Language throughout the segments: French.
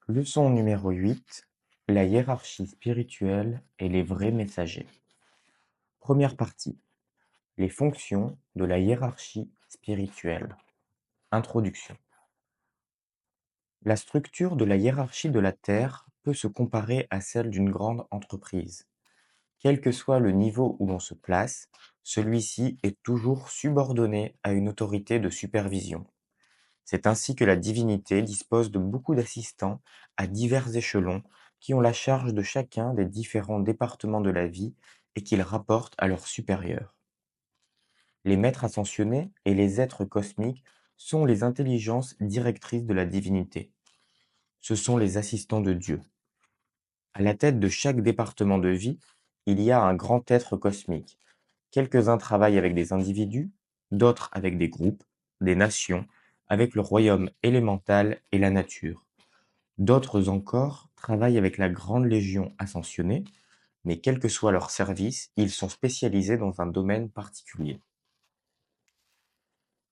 Leçon numéro 8. La hiérarchie spirituelle et les vrais messagers. Première partie. Les fonctions de la hiérarchie spirituelle. Introduction. La structure de la hiérarchie de la Terre peut se comparer à celle d'une grande entreprise. Quel que soit le niveau où l'on se place, celui-ci est toujours subordonné à une autorité de supervision. C'est ainsi que la divinité dispose de beaucoup d'assistants à divers échelons qui ont la charge de chacun des différents départements de la vie et qu'ils rapportent à leurs supérieurs. Les maîtres ascensionnés et les êtres cosmiques sont les intelligences directrices de la divinité. Ce sont les assistants de Dieu. À la tête de chaque département de vie, il y a un grand être cosmique. Quelques-uns travaillent avec des individus, d'autres avec des groupes, des nations, avec le royaume élémental et la nature. D'autres encore travaillent avec la grande légion ascensionnée, mais quel que soit leur service, ils sont spécialisés dans un domaine particulier.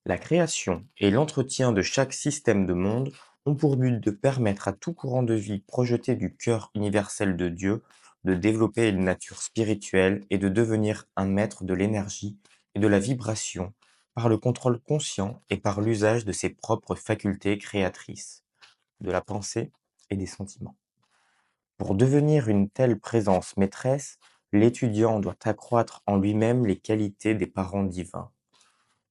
La création et l'entretien de chaque système de monde ont pour but de permettre à tout courant de vie projeté du cœur universel de Dieu de développer une nature spirituelle et de devenir un maître de l'énergie et de la vibration par le contrôle conscient et par l'usage de ses propres facultés créatrices, de la pensée et des sentiments. Pour devenir une telle présence maîtresse, l'étudiant doit accroître en lui-même les qualités des parents divins.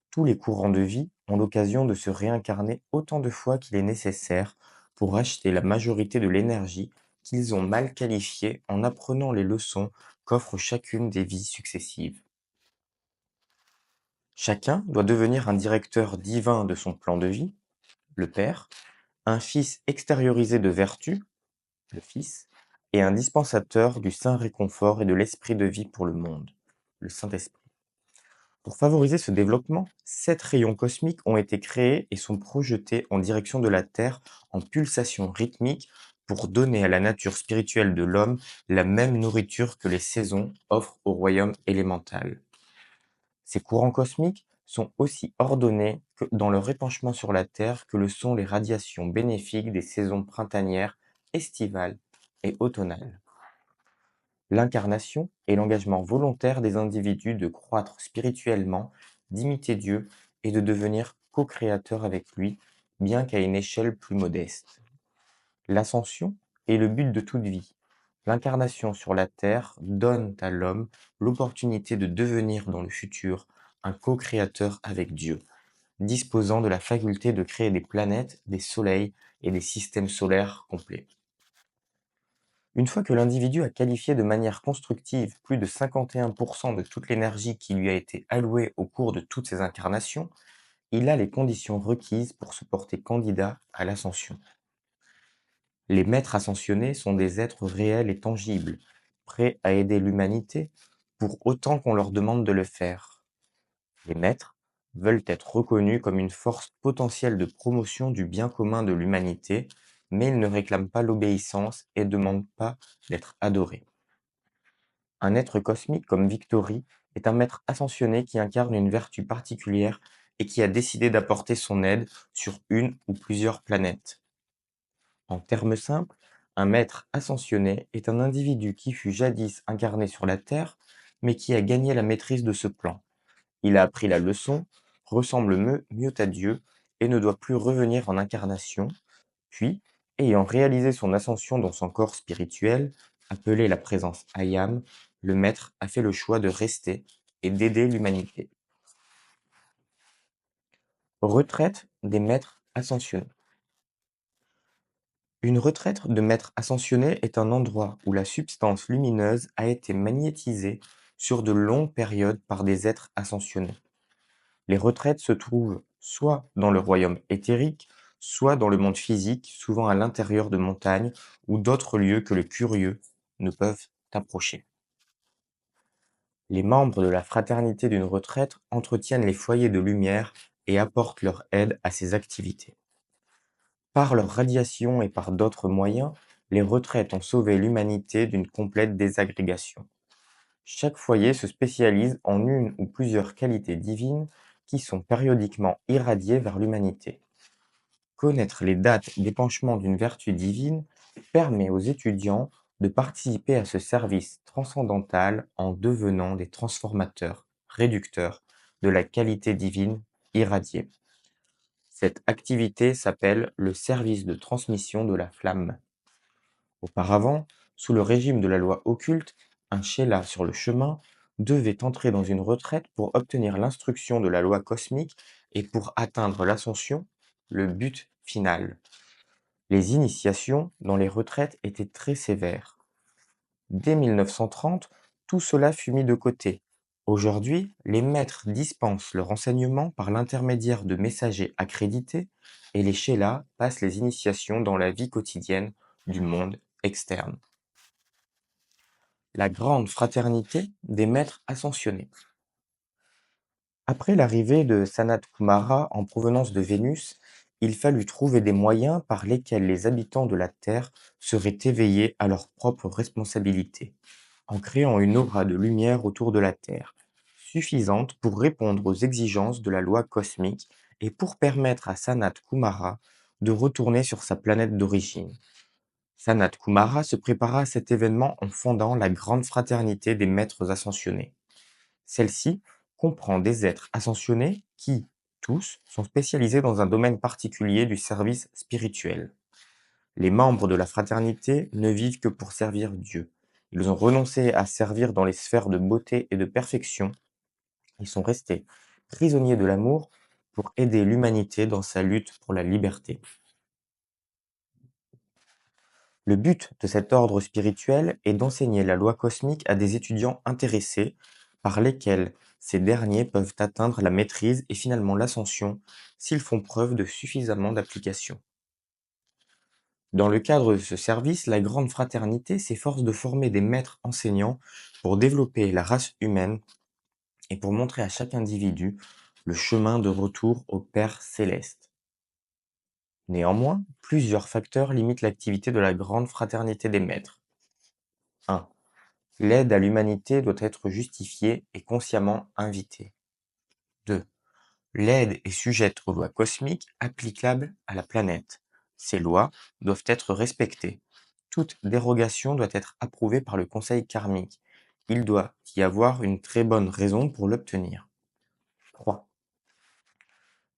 Tous les courants de vie ont l'occasion de se réincarner autant de fois qu'il est nécessaire pour acheter la majorité de l'énergie qu'ils ont mal qualifiée en apprenant les leçons qu'offre chacune des vies successives. Chacun doit devenir un directeur divin de son plan de vie, le Père, un fils extériorisé de vertu, le Fils, et un dispensateur du saint réconfort et de l'esprit de vie pour le monde, le Saint-Esprit. Pour favoriser ce développement, 7 rayons cosmiques ont été créés et sont projetés en direction de la Terre en pulsations rythmiques pour donner à la nature spirituelle de l'homme la même nourriture que les saisons offrent au royaume élémental. Ces courants cosmiques sont aussi ordonnés dans leur épanchement sur la Terre que le sont les radiations bénéfiques des saisons printanières, estivales et automnales. L'incarnation est l'engagement volontaire des individus de croître spirituellement, d'imiter Dieu et de devenir co-créateurs avec lui, bien qu'à une échelle plus modeste. L'ascension est le but de toute vie. L'incarnation sur la terre donne à l'homme l'opportunité de devenir dans le futur un co-créateur avec Dieu, disposant de la faculté de créer des planètes, des soleils et des systèmes solaires complets. Une fois que l'individu a qualifié de manière constructive plus de 51% de toute l'énergie qui lui a été allouée au cours de toutes ses incarnations, il a les conditions requises pour se porter candidat à l'ascension. Les maîtres ascensionnés sont des êtres réels et tangibles, prêts à aider l'humanité pour autant qu'on leur demande de le faire. Les maîtres veulent être reconnus comme une force potentielle de promotion du bien commun de l'humanité, mais ils ne réclament pas l'obéissance et ne demandent pas d'être adorés. Un être cosmique comme Victory est un maître ascensionné qui incarne une vertu particulière et qui a décidé d'apporter son aide sur une ou plusieurs planètes. En termes simples, un maître ascensionné est un individu qui fut jadis incarné sur la Terre, mais qui a gagné la maîtrise de ce plan. Il a appris la leçon, ressemble mieux à Dieu et ne doit plus revenir en incarnation. Puis, ayant réalisé son ascension dans son corps spirituel, appelé la présence Ayam, le maître a fait le choix de rester et d'aider l'humanité. Retraite des maîtres ascensionnés. Une retraite de maître ascensionné est un endroit où la substance lumineuse a été magnétisée sur de longues périodes par des êtres ascensionnés. Les retraites se trouvent soit dans le royaume éthérique, soit dans le monde physique, souvent à l'intérieur de montagnes ou d'autres lieux que les curieux ne peuvent approcher. Les membres de la fraternité d'une retraite entretiennent les foyers de lumière et apportent leur aide à ces activités. Par leur radiation et par d'autres moyens, les retraites ont sauvé l'humanité d'une complète désagrégation. Chaque foyer se spécialise en une ou plusieurs qualités divines qui sont périodiquement irradiées vers l'humanité. Connaître les dates d'épanchement d'une vertu divine permet aux étudiants de participer à ce service transcendantal en devenant des transformateurs, réducteurs de la qualité divine irradiée. Cette activité s'appelle le service de transmission de la flamme. Auparavant, sous le régime de la loi occulte, un Sheila sur le chemin devait entrer dans une retraite pour obtenir l'instruction de la loi cosmique et pour atteindre l'ascension, le but final. Les initiations dans les retraites étaient très sévères. Dès 1930, tout cela fut mis de côté. Aujourd'hui, les maîtres dispensent leur enseignement par l'intermédiaire de messagers accrédités et les chélats passent les initiations dans la vie quotidienne du monde externe. La grande fraternité des maîtres ascensionnés. Après l'arrivée de Sanat Kumara en provenance de Vénus, il fallut trouver des moyens par lesquels les habitants de la Terre seraient éveillés à leurs propres responsabilités, en créant une aura de lumière autour de la Terre, suffisante pour répondre aux exigences de la loi cosmique et pour permettre à Sanat Kumara de retourner sur sa planète d'origine. Sanat Kumara se prépara à cet événement en fondant la Grande Fraternité des Maîtres Ascensionnés. Celle-ci comprend des êtres ascensionnés qui, tous, sont spécialisés dans un domaine particulier du service spirituel. Les membres de la fraternité ne vivent que pour servir Dieu. Ils ont renoncé à servir dans les sphères de beauté et de perfection. Ils sont restés prisonniers de l'amour pour aider l'humanité dans sa lutte pour la liberté. Le but de cet ordre spirituel est d'enseigner la loi cosmique à des étudiants intéressés, par lesquels ces derniers peuvent atteindre la maîtrise et finalement l'ascension s'ils font preuve de suffisamment d'application. Dans le cadre de ce service, la Grande Fraternité s'efforce de former des maîtres enseignants pour développer la race humaine et pour montrer à chaque individu le chemin de retour au Père céleste. Néanmoins, plusieurs facteurs limitent l'activité de la Grande Fraternité des maîtres. 1. L'aide à l'humanité doit être justifiée et consciemment invitée. 2. L'aide est sujette aux lois cosmiques applicables à la planète. Ces lois doivent être respectées. Toute dérogation doit être approuvée par le Conseil karmique. Il doit y avoir une très bonne raison pour l'obtenir. 3.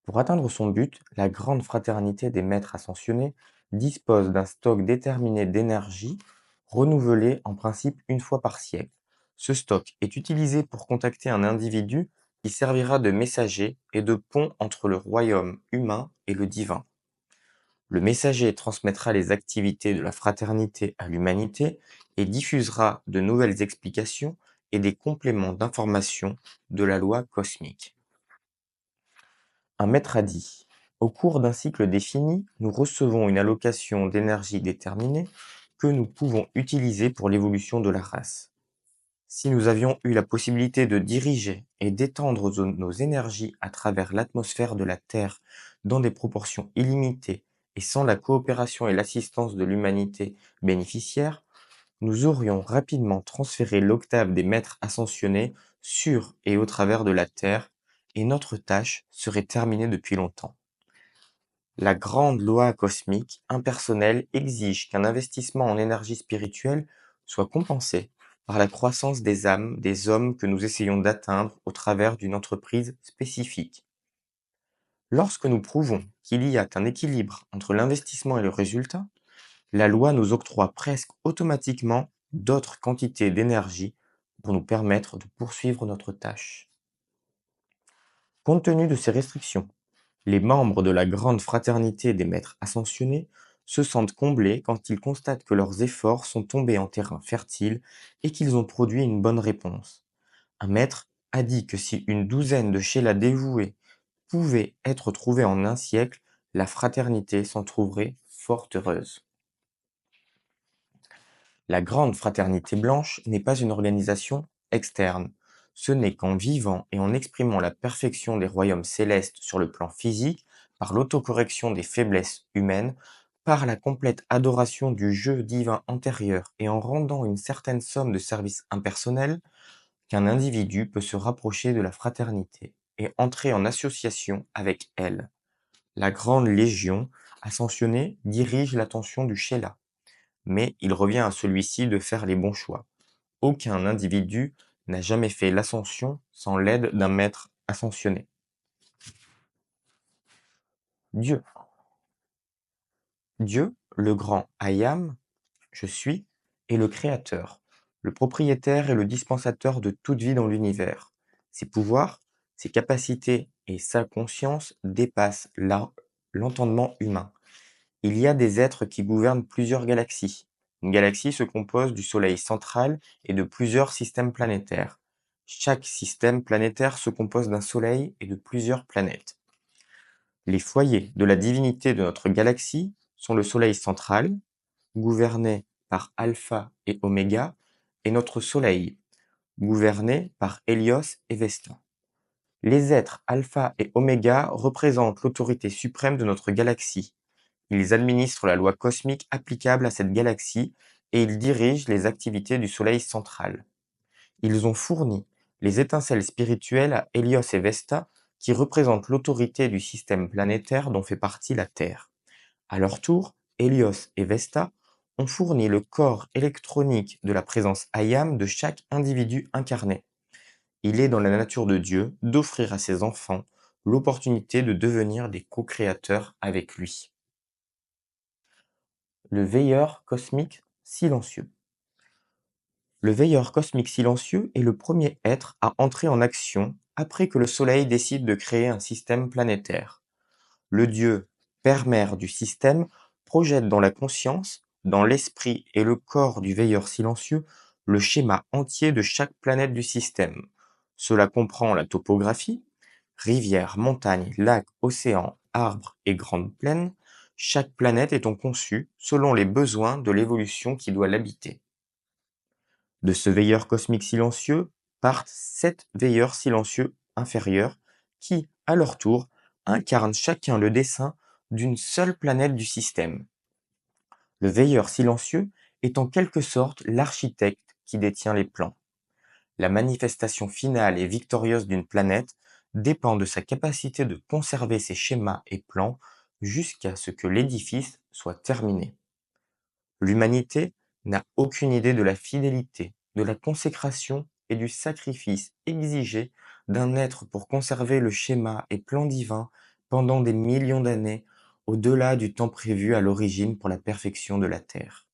Pour atteindre son but, la Grande Fraternité des Maîtres Ascensionnés dispose d'un stock déterminé d'énergie, renouvelé en principe une fois par siècle. Ce stock est utilisé pour contacter un individu qui servira de messager et de pont entre le royaume humain et le divin. Le messager transmettra les activités de la fraternité à l'humanité et diffusera de nouvelles explications et des compléments d'information de la loi cosmique. Un maître a dit: au cours d'un cycle défini, nous recevons une allocation d'énergie déterminée que nous pouvons utiliser pour l'évolution de la race. Si nous avions eu la possibilité de diriger et d'étendre nos énergies à travers l'atmosphère de la Terre dans des proportions illimitées et sans la coopération et l'assistance de l'humanité bénéficiaire, nous aurions rapidement transféré l'octave des maîtres ascensionnés sur et au travers de la Terre, et notre tâche serait terminée depuis longtemps. La grande loi cosmique impersonnelle exige qu'un investissement en énergie spirituelle soit compensé par la croissance des âmes des hommes que nous essayons d'atteindre au travers d'une entreprise spécifique. Lorsque nous prouvons qu'il y a un équilibre entre l'investissement et le résultat, la loi nous octroie presque automatiquement d'autres quantités d'énergie pour nous permettre de poursuivre notre tâche. Compte tenu de ces restrictions, les membres de la Grande Fraternité des Maîtres Ascensionnés se sentent comblés quand ils constatent que leurs efforts sont tombés en terrain fertile et qu'ils ont produit une bonne réponse. Un maître a dit que si une douzaine de chélats dévoués pouvaient être trouvés en un siècle, la fraternité s'en trouverait fort heureuse. La Grande Fraternité Blanche n'est pas une organisation externe. Ce n'est qu'en vivant et en exprimant la perfection des royaumes célestes sur le plan physique, par l'autocorrection des faiblesses humaines, par la complète adoration du jeu divin antérieur et en rendant une certaine somme de services impersonnels, qu'un individu peut se rapprocher de la fraternité et entrer en association avec elle. La Grande Légion ascensionnée dirige l'attention du Sheila. mais il revient à celui-ci de faire les bons choix. Aucun individu n'a jamais fait l'ascension sans l'aide d'un maître ascensionné. Dieu. Dieu, le grand I Am, je suis, est le créateur, le propriétaire et le dispensateur de toute vie dans l'univers. Ses pouvoirs, ses capacités et sa conscience dépassent l'entendement humain. Il y a des êtres qui gouvernent plusieurs galaxies. Une galaxie se compose du Soleil central et de plusieurs systèmes planétaires. Chaque système planétaire se compose d'un Soleil et de plusieurs planètes. Les foyers de la divinité de notre galaxie sont le Soleil central, gouverné par Alpha et Oméga, et notre Soleil, gouverné par Hélios et Vesta. Les êtres Alpha et Oméga représentent l'autorité suprême de notre galaxie. Ils administrent la loi cosmique applicable à cette galaxie et ils dirigent les activités du Soleil central. Ils ont fourni les étincelles spirituelles à Hélios et Vesta qui représentent l'autorité du système planétaire dont fait partie la Terre. À leur tour, Hélios et Vesta ont fourni le corps électronique de la présence Ayam de chaque individu incarné. Il est dans la nature de Dieu d'offrir à ses enfants l'opportunité de devenir des co-créateurs avec lui. Le veilleur cosmique silencieux. Le veilleur cosmique silencieux est le premier être à entrer en action après que le Soleil décide de créer un système planétaire. Le dieu père-mère du système projette dans la conscience, dans l'esprit et le corps du veilleur silencieux le schéma entier de chaque planète du système. Cela comprend la topographie, rivières, montagnes, lacs, océans, arbres et grandes plaines. Chaque planète étant conçue selon les besoins de l'évolution qui doit l'habiter. De ce veilleur cosmique silencieux partent 7 veilleurs silencieux inférieurs qui, à leur tour, incarnent chacun le dessein d'une seule planète du système. Le veilleur silencieux est en quelque sorte l'architecte qui détient les plans. La manifestation finale et victorieuse d'une planète dépend de sa capacité de conserver ses schémas et plans jusqu'à ce que l'édifice soit terminé. L'humanité n'a aucune idée de la fidélité, de la consécration et du sacrifice exigé d'un être pour conserver le schéma et plan divin pendant des millions d'années, au-delà du temps prévu à l'origine pour la perfection de la Terre.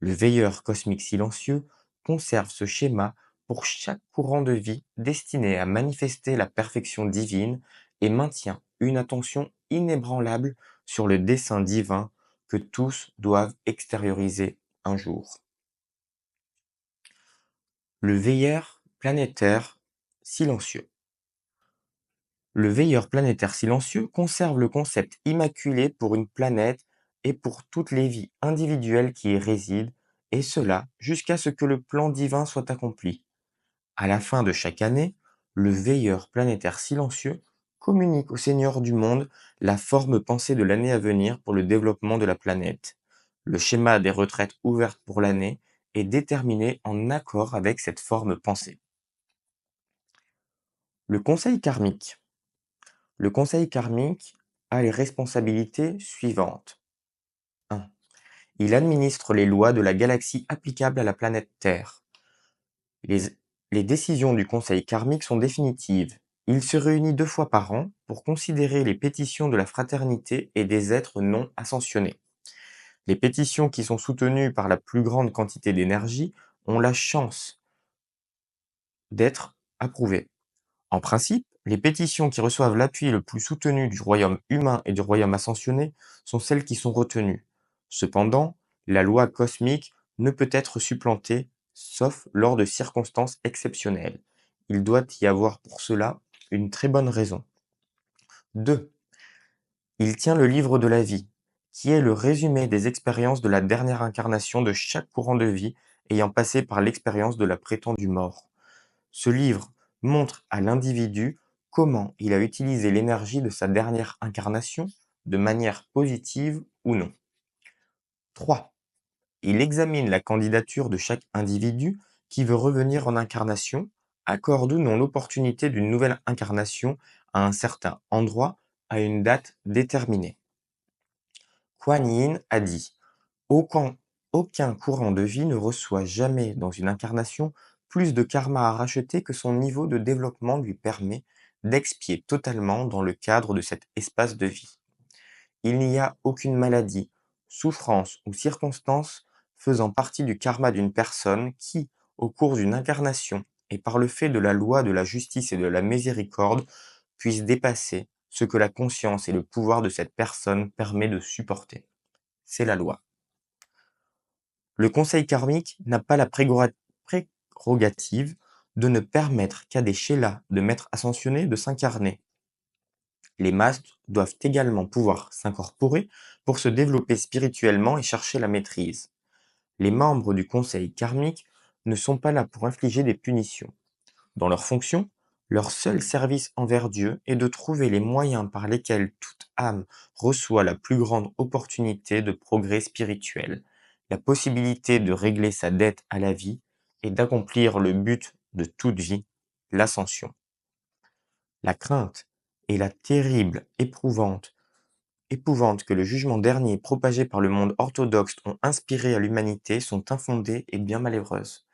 Le veilleur cosmique silencieux conserve ce schéma pour chaque courant de vie destiné à manifester la perfection divine et maintient une attention inébranlable sur le dessein divin que tous doivent extérioriser un jour. Le veilleur planétaire silencieux. Le veilleur planétaire silencieux conserve le concept immaculé pour une planète et pour toutes les vies individuelles qui y résident, et cela jusqu'à ce que le plan divin soit accompli. À la fin de chaque année, le veilleur planétaire silencieux communique au Seigneur du monde la forme pensée de l'année à venir pour le développement de la planète. Le schéma des retraites ouvertes pour l'année est déterminé en accord avec cette forme pensée. Le conseil karmique. Le conseil karmique a les responsabilités suivantes. 1. Il administre les lois de la galaxie applicables à la planète Terre. Les, les décisions du conseil karmique sont définitives. Il se réunit 2 fois par an pour considérer les pétitions de la fraternité et des êtres non ascensionnés. Les pétitions qui sont soutenues par la plus grande quantité d'énergie ont la chance d'être approuvées. En principe, les pétitions qui reçoivent l'appui le plus soutenu du royaume humain et du royaume ascensionné sont celles qui sont retenues. Cependant, la loi cosmique ne peut être supplantée sauf lors de circonstances exceptionnelles. Il doit y avoir pour cela une très bonne raison. 2. Il tient le livre de la vie, qui est le résumé des expériences de la dernière incarnation de chaque courant de vie ayant passé par l'expérience de la prétendue mort. Ce livre montre à l'individu comment il a utilisé l'énergie de sa dernière incarnation de manière positive ou non. 3. Il examine la candidature de chaque individu qui veut revenir en incarnation, accorde ou non l'opportunité d'une nouvelle incarnation à un certain endroit à une date déterminée. Kuan Yin a dit: Aucun Aucun courant de vie ne reçoit jamais dans une incarnation plus de karma à racheter que son niveau de développement lui permet d'expier totalement dans le cadre de cet espace de vie. Il n'y a aucune maladie, souffrance ou circonstance faisant partie du karma d'une personne qui, au cours d'une incarnation et par le fait de la loi de la justice et de la miséricorde, puisse dépasser ce que la conscience et le pouvoir de cette personne permet de supporter. C'est la loi. Le conseil karmique n'a pas la prérogative de ne permettre qu'à des Shélas de maîtres ascensionnés de s'incarner. Les masses doivent également pouvoir s'incorporer pour se développer spirituellement et chercher la maîtrise. Les membres du conseil karmique ne sont pas là pour infliger des punitions. Dans leur fonction, leur seul service envers Dieu est de trouver les moyens par lesquels toute âme reçoit la plus grande opportunité de progrès spirituel, la possibilité de régler sa dette à la vie et d'accomplir le but de toute vie, l'ascension. La crainte et la terrible épouvante que le jugement dernier propagé par le monde orthodoxe ont inspiré à l'humanité sont infondées et bien malheureuses.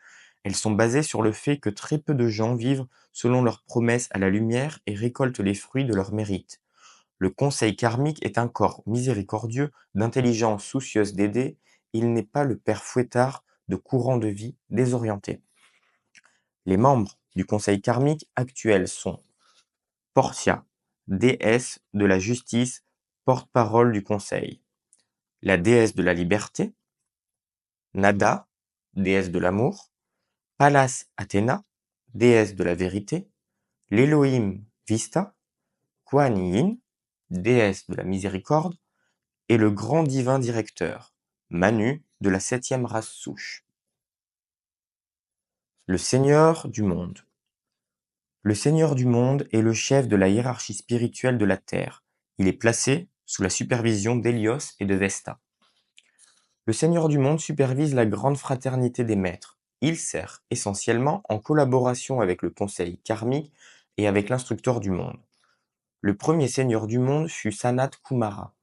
Elles sont basées sur le fait que très peu de gens vivent selon leurs promesses à la lumière et récoltent les fruits de leurs mérites. Le conseil karmique est un corps miséricordieux, d'intelligence soucieuse d'aider, il n'est pas le père fouettard de courants de vie désorientés. Les membres du conseil karmique actuel sont Portia, déesse de la justice, porte-parole du conseil, la déesse de la liberté, Nada, déesse de l'amour, Pallas Athéna, déesse de la vérité, l'Elohim Vista, Kuan Yin, déesse de la miséricorde, et le grand divin directeur, Manu de la septième race souche. Le Seigneur du monde. Le Seigneur du monde est le chef de la hiérarchie spirituelle de la Terre. Il est placé sous la supervision d'Hélios et de Vesta. Le Seigneur du monde supervise la grande fraternité des maîtres. Il sert essentiellement en collaboration avec le conseil karmique et avec l'instructeur du monde. Le premier seigneur du monde fut Sanat Kumara.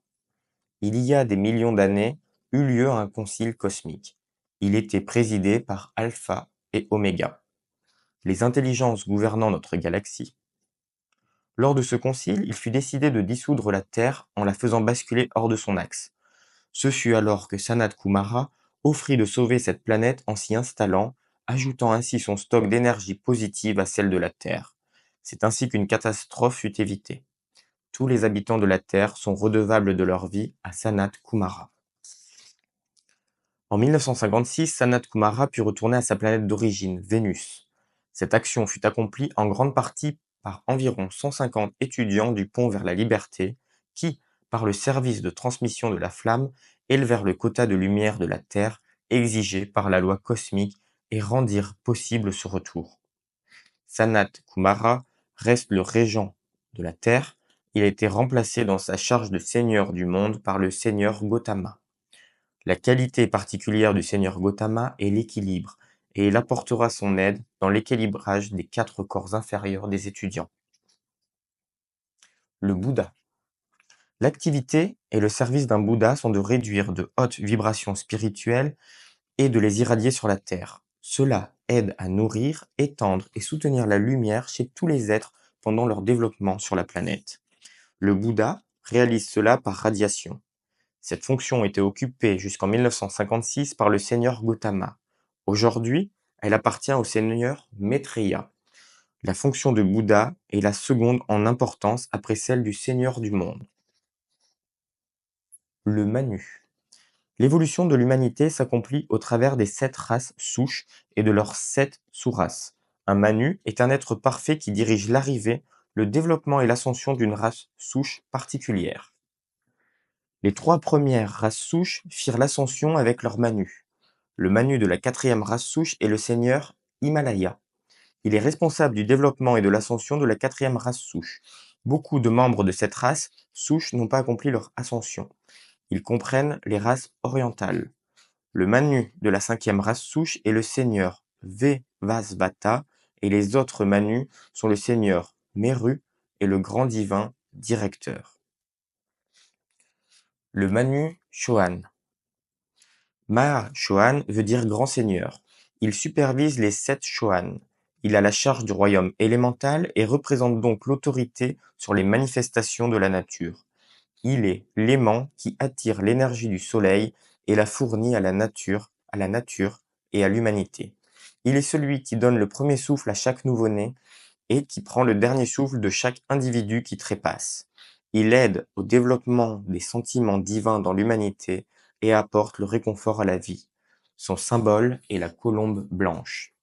Il y a des millions d'années eut lieu un concile cosmique. Il était présidé par Alpha et Oméga, les intelligences gouvernant notre galaxie. Lors de ce concile, il fut décidé de dissoudre la Terre en la faisant basculer hors de son axe. Ce fut alors que Sanat Kumara offrit de sauver cette planète en s'y installant, ajoutant ainsi son stock d'énergie positive à celle de la Terre. C'est ainsi qu'une catastrophe fut évitée. Tous les habitants de la Terre sont redevables de leur vie à Sanat Kumara. En 1956, Sanat Kumara put retourner à sa planète d'origine, Vénus. Cette action fut accomplie en grande partie par environ 150 étudiants du Pont vers la Liberté qui, par le service de transmission de la flamme, élevèrent le quota de lumière de la Terre exigé par la loi cosmique et rendirent possible ce retour. Sanat Kumara reste le régent de la Terre. Il a été remplacé dans sa charge de seigneur du monde par le seigneur Gautama. La qualité particulière du seigneur Gautama est l'équilibre, et il apportera son aide dans l'équilibrage des 4 corps inférieurs des étudiants. Le Bouddha. L'activité et le service d'un Bouddha sont de réduire de hautes vibrations spirituelles et de les irradier sur la Terre. Cela aide à nourrir, étendre et soutenir la lumière chez tous les êtres pendant leur développement sur la planète. Le Bouddha réalise cela par radiation. Cette fonction était occupée jusqu'en 1956 par le seigneur Gautama. Aujourd'hui, elle appartient au seigneur Maitreya. La fonction de Bouddha est la seconde en importance après celle du seigneur du monde. Le Manu. L'évolution de l'humanité s'accomplit au travers des 7 races souches et de leurs 7 sous-races. Un Manu est un être parfait qui dirige l'arrivée, le développement et l'ascension d'une race souche particulière. Les 3 premières races souches firent l'ascension avec leur Manu. Le Manu de la 4e race souche est le seigneur Himalaya. Il est responsable du développement et de l'ascension de la 4e race souche. Beaucoup de membres de cette race souche n'ont pas accompli leur ascension. Ils comprennent les races orientales. Le Manu de la 5e race souche est le seigneur Vevasvata et les autres Manus sont le seigneur Meru et le grand divin directeur. Le Manu Chohan. Shohan veut dire grand seigneur. Il supervise les 7 Shohan. Il a la charge du royaume élémental et représente donc l'autorité sur les manifestations de la nature. Il est l'aimant qui attire l'énergie du soleil et la fournit à la nature et à l'humanité. Il est celui qui donne le premier souffle à chaque nouveau-né et qui prend le dernier souffle de chaque individu qui trépasse. Il aide au développement des sentiments divins dans l'humanité et apporte le réconfort à la vie. Son symbole est la colombe blanche.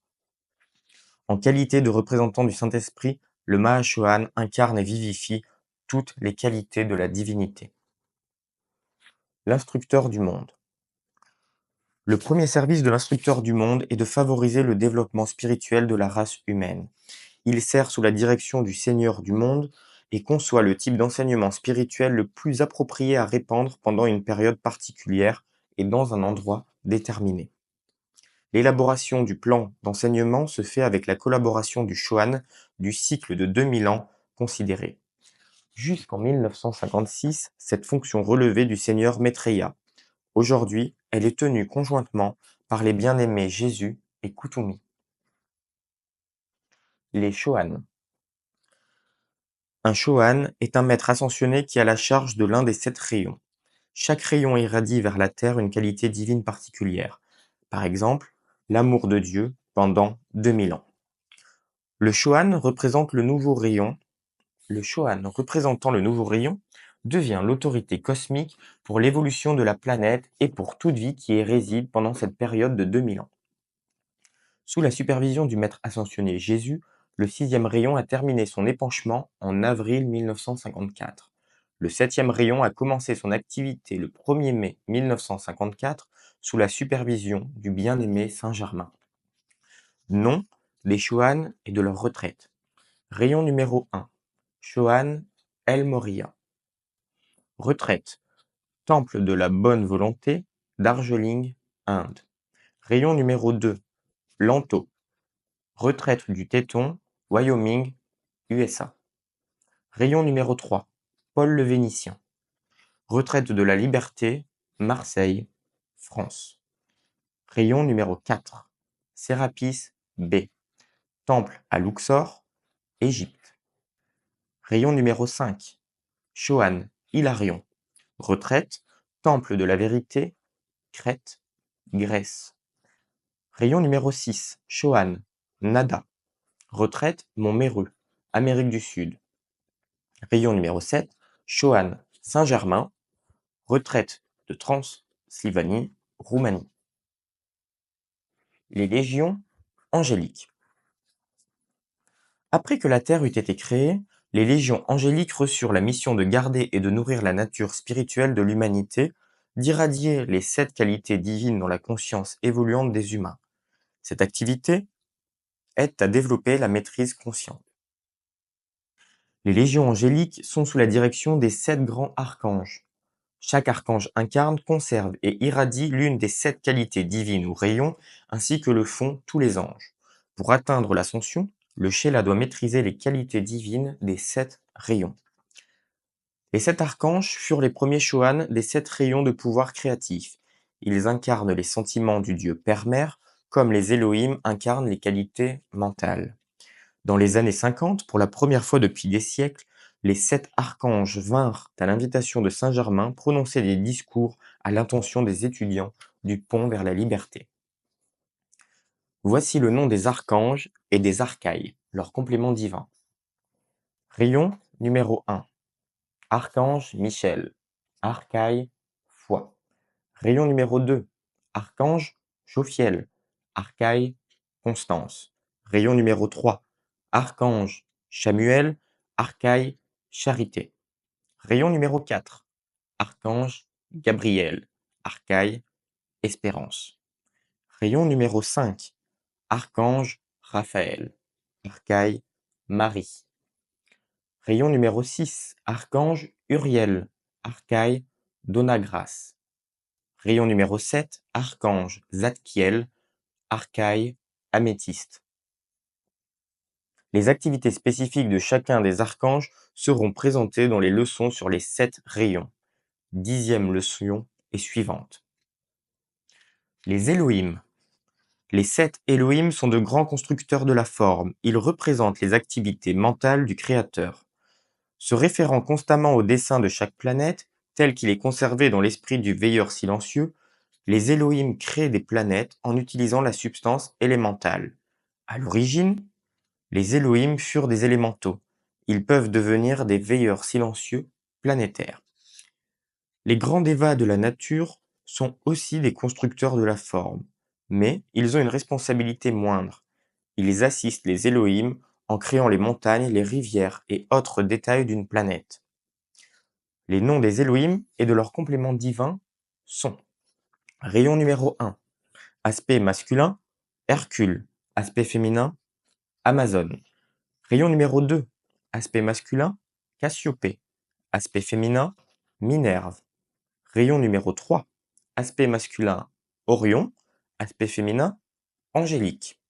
En qualité de représentant du Saint-Esprit, le Mahashohan incarne et vivifie toutes les qualités de la divinité. L'instructeur du monde. Le premier service de l'instructeur du monde est de favoriser le développement spirituel de la race humaine. Il sert sous la direction du Seigneur du monde et conçoit le type d'enseignement spirituel le plus approprié à répandre pendant une période particulière et dans un endroit déterminé. L'élaboration du plan d'enseignement se fait avec la collaboration du Shohan du cycle de 2000 ans considéré. Jusqu'en 1956, cette fonction relevait du Seigneur Maitreya. Aujourd'hui, elle est tenue conjointement par les bien-aimés Jésus et Kutumi. Les Shohan. Un Shohan est un maître ascensionné qui a la charge de l'un des 7 rayons. Chaque rayon irradie vers la terre une qualité divine particulière. Par exemple, l'amour de Dieu pendant 2000 ans. Le Shohan représente le nouveau rayon. Le Shohan représentant le nouveau rayon devient l'autorité cosmique pour l'évolution de la planète et pour toute vie qui y réside pendant cette période de 2000 ans. Sous la supervision du maître ascensionné Jésus, le 6e rayon a terminé son épanchement en avril 1954. Le 7e rayon a commencé son activité le 1er mai 1954 sous la supervision du bien-aimé Saint-Germain. Nom des Shohan et de leur retraite. Rayon numéro 1. Shohan El Moria. Retraite. Temple de la Bonne Volonté, Darjeeling, Inde. Rayon numéro 2. Lanto. Retraite du Téton, Wyoming, USA. Rayon numéro 3. Paul le Vénitien. Retraite de la Liberté, Marseille, France. Rayon numéro 4. Sérapis B. Temple à Luxor, Égypte. Rayon numéro 5. Shohan Hilarion. Retraite, Temple de la Vérité, Crète, Grèce. Rayon numéro 6. Shohan Nada. Retraite, Mont Méreux, Amérique du Sud. Rayon numéro 7. Shohan Saint-Germain. Retraite de Transylvanie, Roumanie. Les légions angéliques. Après que la Terre eut été créée, les légions angéliques reçurent la mission de garder et de nourrir la nature spirituelle de l'humanité, d'irradier les 7 qualités divines dans la conscience évoluante des humains. Cette activité aide à développer la maîtrise consciente. Les légions angéliques sont sous la direction des 7 grands archanges. Chaque archange incarne, conserve et irradie l'une des 7 qualités divines ou rayons, ainsi que le font tous les anges. Pour atteindre l'ascension, le Shéla doit maîtriser les qualités divines des 7 rayons. Les 7 archanges furent les premiers Shohan des 7 rayons de pouvoir créatif. Ils incarnent les sentiments du dieu Père-Mère, comme les Elohim incarnent les qualités mentales. Dans les années 50, pour la première fois depuis des siècles, les 7 archanges vinrent à l'invitation de Saint-Germain prononcer des discours à l'intention des étudiants du pont vers la liberté. Voici le nom des archanges et des archaïs, leur complément divin. Rayon numéro 1. Archange Michel. Archaï foi. Rayon numéro 2. Archange Jophiel. Archaï Constance. Rayon numéro 3. Archange Chamuel. Archaï charité. Rayon numéro 4. Archange Gabriel. Archaï espérance. Rayon numéro 5. Archange Raphaël. Archaï Marie. Rayon numéro 6. Archange Uriel. Archaï donna grâce. Rayon numéro 7. Archange Zadkiel. Archaï améthyste. Les activités spécifiques de chacun des archanges seront présentées dans les leçons sur les 7 rayons. 10e leçon est suivante. Les Elohim. Les 7 Elohim sont de grands constructeurs de la forme. Ils représentent les activités mentales du Créateur. Se référant constamment au dessin de chaque planète, tel qu'il est conservé dans l'esprit du veilleur silencieux, les Elohim créent des planètes en utilisant la substance élémentale. À l'origine, les Elohim furent des élémentaux. Ils peuvent devenir des veilleurs silencieux planétaires. Les grands dévas de la nature sont aussi des constructeurs de la forme, mais ils ont une responsabilité moindre. Ils assistent les Elohim en créant les montagnes, les rivières et autres détails d'une planète. Les noms des Elohim et de leurs compléments divins sont: rayon numéro 1, aspect masculin, Hercule, aspect féminin, Amazone. Rayon numéro 2, aspect masculin, Cassiopée, aspect féminin, Minerve. Rayon numéro 3, aspect masculin, Orion, aspect féminin, Angélique.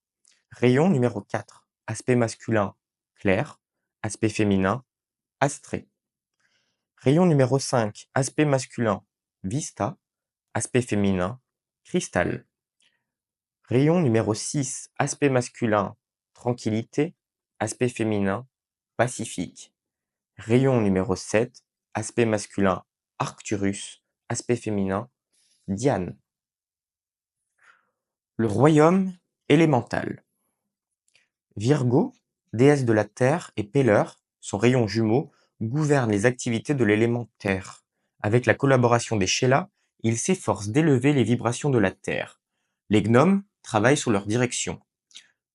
Rayon numéro 4, aspect masculin, Claire, aspect féminin, Astrée. Rayon numéro 5, aspect masculin, Vista, aspect féminin, Cristal. Rayon numéro 6, aspect masculin, Tranquillité, aspect féminin, Pacifique. Rayon numéro 7, aspect masculin, Arcturus, aspect féminin, Diane. Le royaume élémental. Virgo, déesse de la terre, et Peller, son rayon jumeau, gouvernent les activités de l'élément terre. Avec la collaboration des Sheela, ils s'efforcent d'élever les vibrations de la terre. Les gnomes travaillent sous leur direction.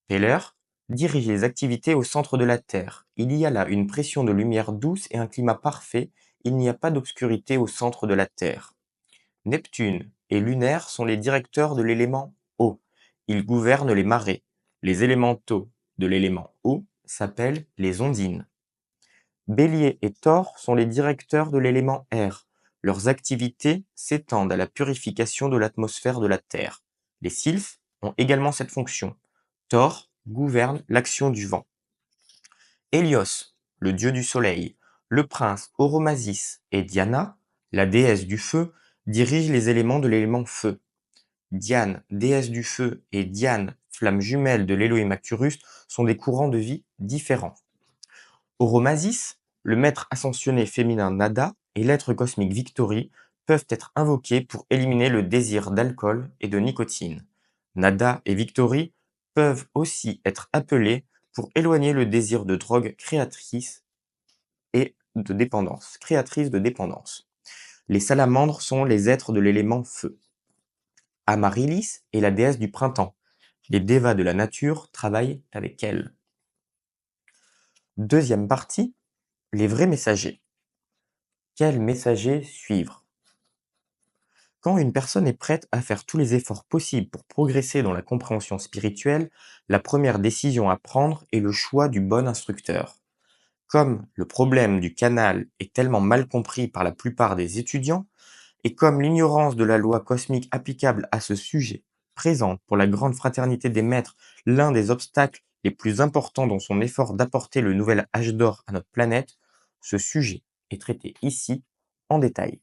Peller dirige les activités au centre de la Terre. Il y a là une pression de lumière douce et un climat parfait. Il n'y a pas d'obscurité au centre de la Terre. Neptune et Lunaire sont les directeurs de l'élément eau. Ils gouvernent les marées. Les élémentaux de l'élément eau s'appellent les ondines. Bélier et Taureau sont les directeurs de l'élément air. Leurs activités s'étendent à la purification de l'atmosphère de la Terre. Les sylphes ont également cette fonction. Thor gouverne l'action du vent. Hélios, le dieu du soleil, le prince Oromasis et Diana, la déesse du feu, dirigent les éléments de l'élément feu. Diane, déesse du feu, et Diane, flamme jumelle de l'Elohim Arcturus, sont des courants de vie différents. Oromasis, le maître ascensionné féminin Nada et l'être cosmique Victory peuvent être invoqués pour éliminer le désir d'alcool et de nicotine. Nada et Victory peuvent aussi être appelés pour éloigner le désir de drogue créatrice de dépendance. Les salamandres sont les êtres de l'élément feu. Amaryllis est la déesse du printemps. Les dévas de la nature travaillent avec elle. Deuxième partie, les vrais messagers. Quel messager suivre? Quand une personne est prête à faire tous les efforts possibles pour progresser dans la compréhension spirituelle, la première décision à prendre est le choix du bon instructeur. Comme le problème du canal est tellement mal compris par la plupart des étudiants, et comme l'ignorance de la loi cosmique applicable à ce sujet présente pour la grande fraternité des maîtres l'un des obstacles les plus importants dans son effort d'apporter le nouvel âge d'or à notre planète, ce sujet est traité ici en détail.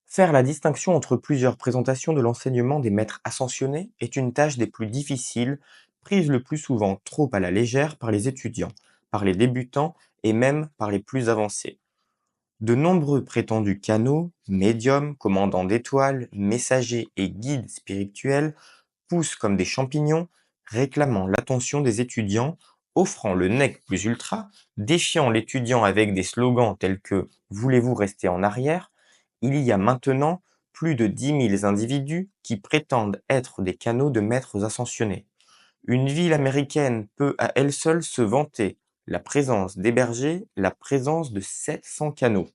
Faire la distinction entre plusieurs présentations de l'enseignement des maîtres ascensionnés est une tâche des plus difficiles, prise le plus souvent trop à la légère par les étudiants, par les débutants et même par les plus avancés. De nombreux prétendus canaux, médiums, commandants d'étoiles, messagers et guides spirituels poussent comme des champignons, réclamant l'attention des étudiants, offrant le nec plus ultra, défiant l'étudiant avec des slogans tels que «Voulez-vous rester en arrière?». Il y a maintenant plus de 10 000 individus qui prétendent être des canaux de maîtres ascensionnés. Une ville américaine peut à elle seule se vanter la présence d'héberger la présence de 700 canaux.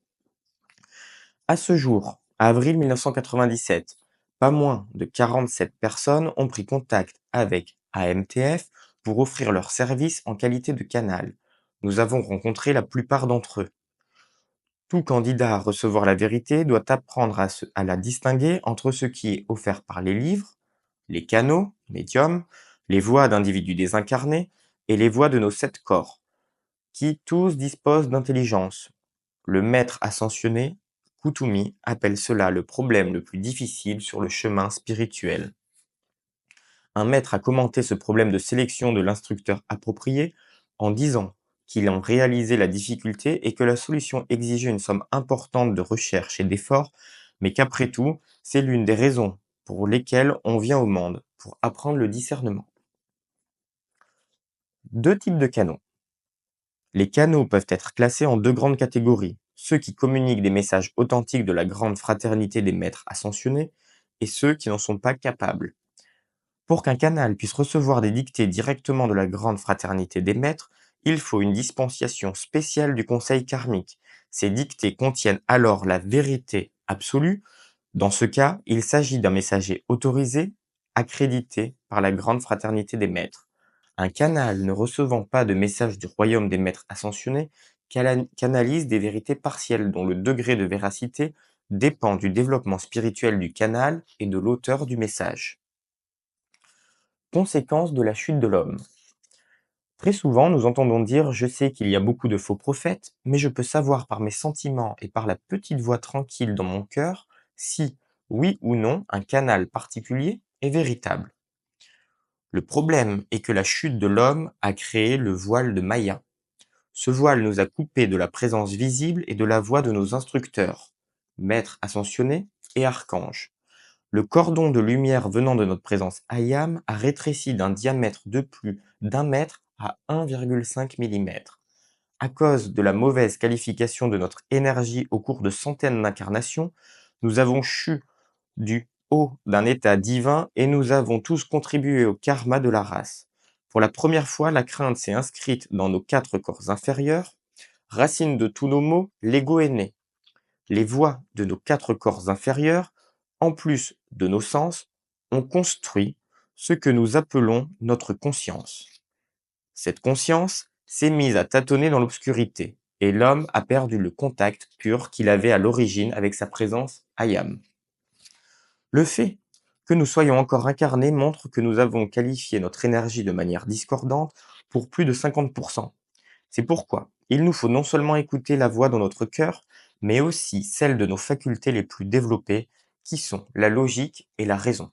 À ce jour, avril 1997, pas moins de 47 personnes ont pris contact avec AMTF pour offrir leurs services en qualité de canal. Nous avons rencontré la plupart d'entre eux. Tout candidat à recevoir la vérité doit apprendre à la distinguer entre ce qui est offert par les livres, les canaux, médiums, les voix d'individus désincarnés et les voix de nos 7 corps, qui tous disposent d'intelligence. Le maître ascensionné Kutumi appelle cela le problème le plus difficile sur le chemin spirituel. Un maître a commenté ce problème de sélection de l'instructeur approprié en disant qu'il en réalisait la difficulté et que la solution exigeait une somme importante de recherche et d'efforts, mais qu'après tout, c'est l'une des raisons pour lesquelles on vient au monde, pour apprendre le discernement. Deux types de canaux. Les canaux peuvent être classés en deux grandes catégories, ceux qui communiquent des messages authentiques de la grande fraternité des maîtres ascensionnés et ceux qui n'en sont pas capables. Pour qu'un canal puisse recevoir des dictées directement de la grande fraternité des maîtres, il faut une dispensation spéciale du conseil karmique. Ces dictées contiennent alors la vérité absolue. Dans ce cas, il s'agit d'un messager autorisé, accrédité par la grande fraternité des maîtres. Un canal ne recevant pas de message du royaume des maîtres ascensionnés canalise des vérités partielles dont le degré de véracité dépend du développement spirituel du canal et de l'auteur du message. Conséquences de la chute de l'homme. Très souvent, nous entendons dire « Je sais qu'il y a beaucoup de faux prophètes, mais je peux savoir par mes sentiments et par la petite voix tranquille dans mon cœur si, oui ou non, un canal particulier est véritable. » Le problème est que la chute de l'homme a créé le voile de Maya. Ce voile nous a coupés de la présence visible et de la voix de nos instructeurs, maîtres ascensionnés et archanges. Le cordon de lumière venant de notre présence Ayam a rétréci d'un diamètre de plus d'1 mètre à 1,5 mm. À cause de la mauvaise qualification de notre énergie au cours de centaines d'incarnations, nous avons chu du haut d'un état divin et nous avons tous contribué au karma de la race. Pour la première fois, la crainte s'est inscrite dans nos 4 corps inférieurs. Racine de tous nos maux, l'ego est né. Les voies de nos 4 corps inférieurs, en plus de nos sens, ont construit ce que nous appelons notre conscience. Cette conscience s'est mise à tâtonner dans l'obscurité, et l'homme a perdu le contact pur qu'il avait à l'origine avec sa présence Ayam. Le fait que nous soyons encore incarnés montre que nous avons qualifié notre énergie de manière discordante pour plus de 50%. C'est pourquoi il nous faut non seulement écouter la voix dans notre cœur, mais aussi celle de nos facultés les plus développées, qui sont la logique et la raison.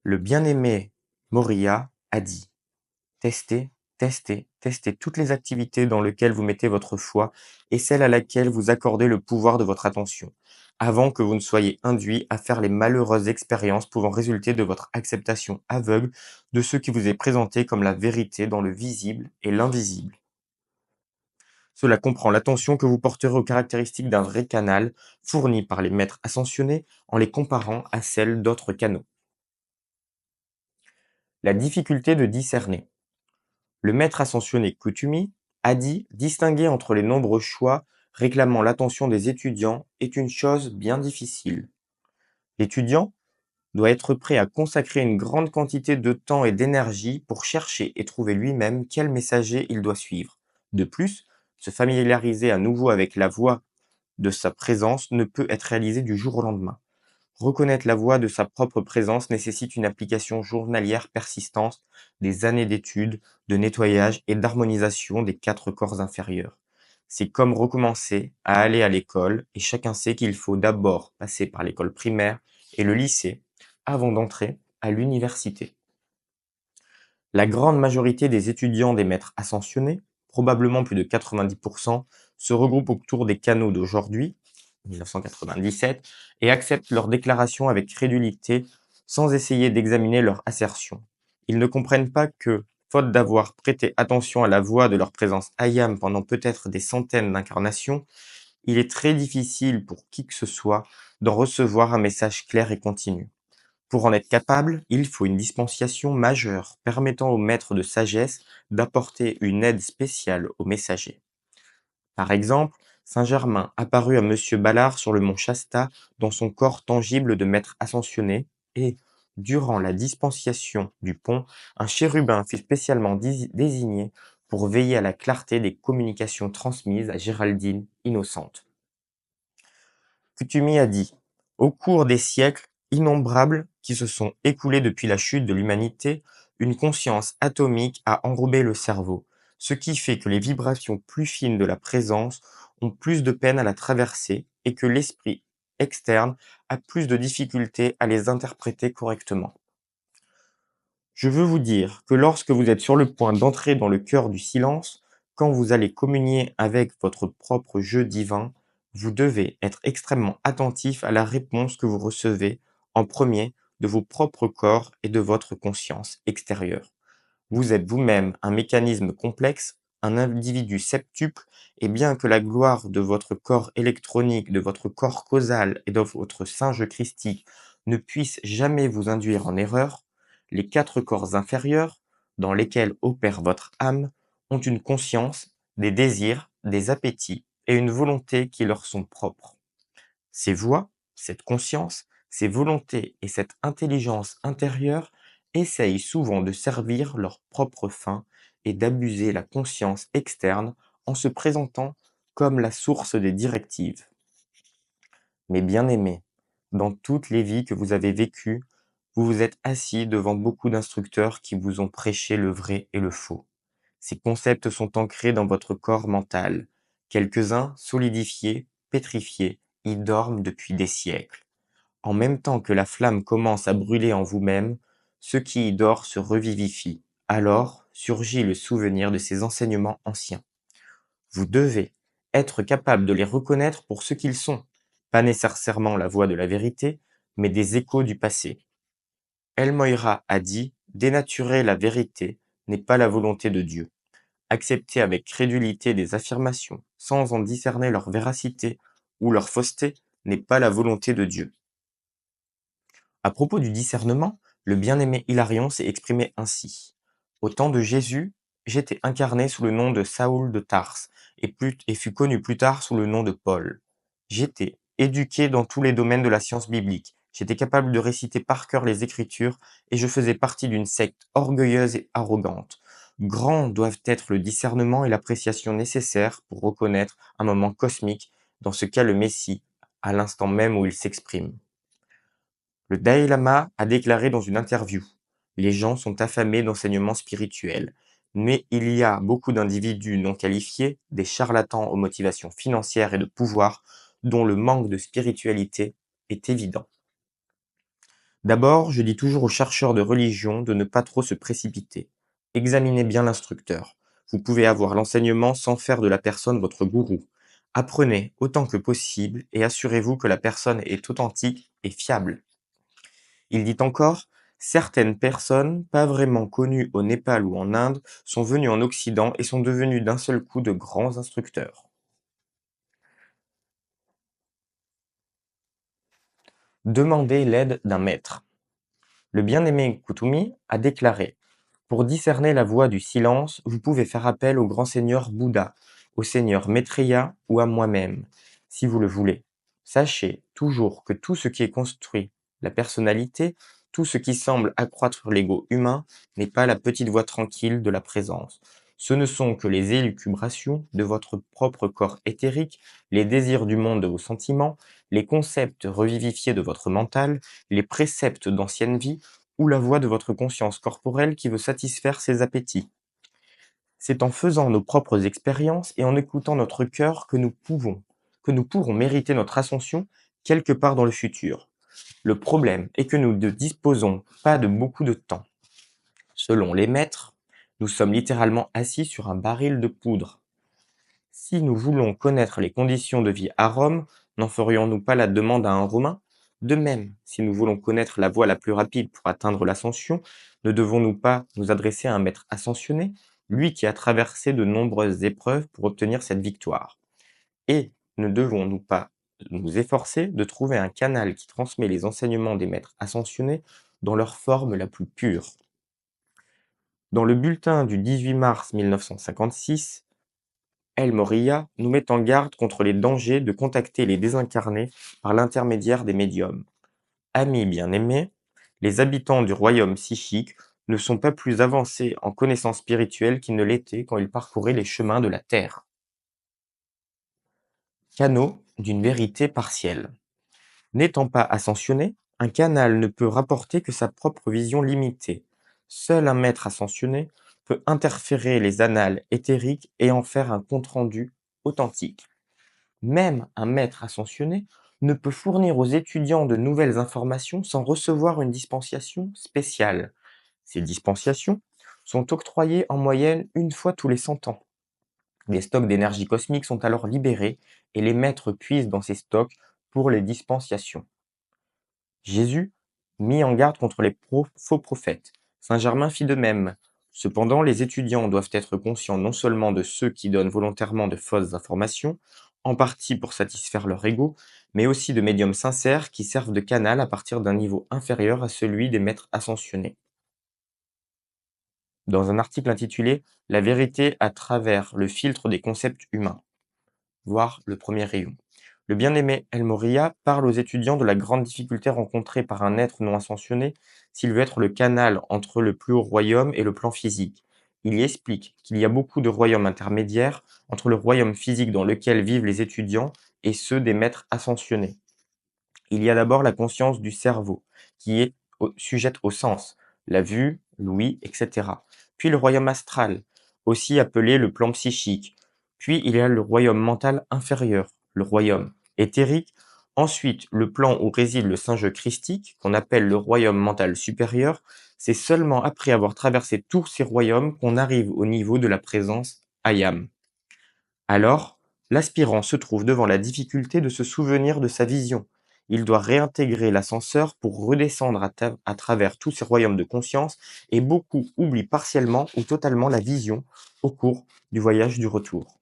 Le bien-aimé Moria a dit « Testez, testez, testez toutes les activités dans lesquelles vous mettez votre foi et celles à laquelle vous accordez le pouvoir de votre attention, avant que vous ne soyez induits à faire les malheureuses expériences pouvant résulter de votre acceptation aveugle de ce qui vous est présenté comme la vérité dans le visible et l'invisible. Cela comprend l'attention que vous porterez aux caractéristiques d'un vrai canal fourni par les maîtres ascensionnés en les comparant à celles d'autres canaux. La difficulté de discerner. Le maître ascensionné Kutumi a dit distinguer entre les nombreux choix réclamant l'attention des étudiants est une chose bien difficile. L'étudiant doit être prêt à consacrer une grande quantité de temps et d'énergie pour chercher et trouver lui-même quel messager il doit suivre. De plus, se familiariser à nouveau avec la voix de sa présence ne peut être réalisé du jour au lendemain. Reconnaître la voix de sa propre présence nécessite une application journalière persistante, des années d'études, de nettoyage et d'harmonisation des 4 corps inférieurs. C'est comme recommencer à aller à l'école et chacun sait qu'il faut d'abord passer par l'école primaire et le lycée avant d'entrer à l'université. La grande majorité des étudiants des maîtres ascensionnés, probablement plus de 90%, se regroupent autour des canaux d'aujourd'hui, 1997, et acceptent leurs déclarations avec crédulité sans essayer d'examiner leurs assertions. Ils ne comprennent pas que, faute d'avoir prêté attention à la voix de leur présence Ayam pendant peut-être des centaines d'incarnations, il est très difficile pour qui que ce soit d'en recevoir un message clair et continu. Pour en être capable, il faut une dispensation majeure permettant au maître de sagesse d'apporter une aide spéciale au messager. Par exemple, Saint Germain apparut à Monsieur Ballard sur le mont Shasta dans son corps tangible de maître ascensionné et, durant la dispensation du pont, un chérubin fut spécialement désigné pour veiller à la clarté des communications transmises à Géraldine innocente. Kutumi a dit « Au cours des siècles innombrables qui se sont écoulés depuis la chute de l'humanité, une conscience atomique a enrobé le cerveau, ce qui fait que les vibrations plus fines de la présence ont plus de peine à la traverser et que l'esprit externe a plus de difficultés à les interpréter correctement. Je veux vous dire que lorsque vous êtes sur le point d'entrer dans le cœur du silence, quand vous allez communier avec votre propre jeu divin, vous devez être extrêmement attentif à la réponse que vous recevez en premier de vos propres corps et de votre conscience extérieure. Vous êtes vous-même un mécanisme complexe, un individu septuple, et bien que la gloire de votre corps électronique, de votre corps causal et de votre singe christique ne puisse jamais vous induire en erreur, les 4 corps inférieurs, dans lesquels opère votre âme, ont une conscience, des désirs, des appétits et une volonté qui leur sont propres. Ces voix, cette conscience, ces volontés et cette intelligence intérieure essayent souvent de servir leurs propres fins et d'abuser la conscience externe en se présentant comme la source des directives. Mes bien-aimés, dans toutes les vies que vous avez vécues, vous vous êtes assis devant beaucoup d'instructeurs qui vous ont prêché le vrai et le faux. Ces concepts sont ancrés dans votre corps mental. Quelques-uns, solidifiés, pétrifiés, y dorment depuis des siècles. En même temps que la flamme commence à brûler en vous-même, ce qui y dort se revivifie. Alors surgit le souvenir de ces enseignements anciens. Vous devez être capable de les reconnaître pour ce qu'ils sont, pas nécessairement la voix de la vérité, mais des échos du passé. El Moira a dit: dénaturer la vérité n'est pas la volonté de Dieu. Accepter avec crédulité des affirmations sans en discerner leur véracité ou leur fausseté n'est pas la volonté de Dieu. À propos du discernement, le bien-aimé Hilarion s'est exprimé ainsi: au temps de Jésus, j'étais incarné sous le nom de Saoul de Tarse et fut connu plus tard sous le nom de Paul. J'étais éduqué dans tous les domaines de la science biblique. J'étais capable de réciter par cœur les Écritures et je faisais partie d'une secte orgueilleuse et arrogante. Grands doivent être le discernement et l'appréciation nécessaires pour reconnaître un moment cosmique, dans ce cas le Messie, à l'instant même où il s'exprime. Le Dalai Lama a déclaré dans une interview: les gens sont affamés d'enseignements spirituels, mais il y a beaucoup d'individus non qualifiés, des charlatans aux motivations financières et de pouvoir, dont le manque de spiritualité est évident. D'abord, je dis toujours aux chercheurs de religion de ne pas trop se précipiter. Examinez bien l'instructeur. Vous pouvez avoir l'enseignement sans faire de la personne votre gourou. Apprenez autant que possible et assurez-vous que la personne est authentique et fiable. Il dit encore: certaines personnes, pas vraiment connues au Népal ou en Inde, sont venues en Occident et sont devenues d'un seul coup de grands instructeurs. Demandez l'aide d'un maître. Le bien-aimé Kutumi a déclaré: pour discerner la voie du silence, vous pouvez faire appel au grand seigneur Bouddha, au seigneur Maitreya ou à moi-même, si vous le voulez. Sachez toujours que tout ce qui est construit la personnalité, tout ce qui semble accroître l'ego humain, n'est pas la petite voix tranquille de la présence. Ce ne sont que les élucubrations de votre propre corps éthérique, les désirs du monde de vos sentiments, les concepts revivifiés de votre mental, les préceptes d'ancienne vie, ou la voix de votre conscience corporelle qui veut satisfaire ses appétits. C'est en faisant nos propres expériences et en écoutant notre cœur que nous pourrons mériter notre ascension quelque part dans le futur. Le problème est que nous ne disposons pas de beaucoup de temps. Selon les maîtres, nous sommes littéralement assis sur un baril de poudre. Si nous voulons connaître les conditions de vie à Rome, n'en ferions-nous pas la demande à un Romain? De même, si nous voulons connaître la voie la plus rapide pour atteindre l'ascension, ne devons-nous pas nous adresser à un maître ascensionné, lui qui a traversé de nombreuses épreuves pour obtenir cette victoire? Et ne devons-nous pas nous efforcer de trouver un canal qui transmet les enseignements des maîtres ascensionnés dans leur forme la plus pure? Dans le bulletin du 18 mars 1956, El Morya nous met en garde contre les dangers de contacter les désincarnés par l'intermédiaire des médiums. Amis bien-aimés, les habitants du royaume psychique ne sont pas plus avancés en connaissances spirituelles qu'ils ne l'étaient quand ils parcouraient les chemins de la Terre. Canaux d'une vérité partielle. N'étant pas ascensionné, un canal ne peut rapporter que sa propre vision limitée. Seul un maître ascensionné peut interférer les annales éthériques et en faire un compte-rendu authentique. Même un maître ascensionné ne peut fournir aux étudiants de nouvelles informations sans recevoir une dispensation spéciale. Ces dispensations sont octroyées en moyenne une fois tous les 100 ans. Des stocks d'énergie cosmique sont alors libérés et les maîtres puisent dans ces stocks pour les dispensations. Jésus mit en garde contre les faux prophètes. Saint Germain fit de même. Cependant, les étudiants doivent être conscients non seulement de ceux qui donnent volontairement de fausses informations, en partie pour satisfaire leur ego, mais aussi de médiums sincères qui servent de canal à partir d'un niveau inférieur à celui des maîtres ascensionnés. Dans un article intitulé La vérité à travers le filtre des concepts humains, voir le premier rayon. Le bien-aimé El Morya parle aux étudiants de la grande difficulté rencontrée par un être non ascensionné s'il veut être le canal entre le plus haut royaume et le plan physique. Il y explique qu'il y a beaucoup de royaumes intermédiaires entre le royaume physique dans lequel vivent les étudiants et ceux des maîtres ascensionnés. Il y a d'abord la conscience du cerveau, qui est sujette aux sens, la vue, l'ouïe, etc. Puis le royaume astral, aussi appelé le plan psychique. Puis il y a le royaume mental inférieur, le royaume éthérique. Ensuite, le plan où réside le Saint-Jeu christique, qu'on appelle le royaume mental supérieur. C'est seulement après avoir traversé tous ces royaumes qu'on arrive au niveau de la présence Ayam. Alors, l'aspirant se trouve devant la difficulté de se souvenir de sa vision. Il doit réintégrer l'ascenseur pour redescendre à travers tous ces royaumes de conscience et beaucoup oublient partiellement ou totalement la vision au cours du voyage du retour.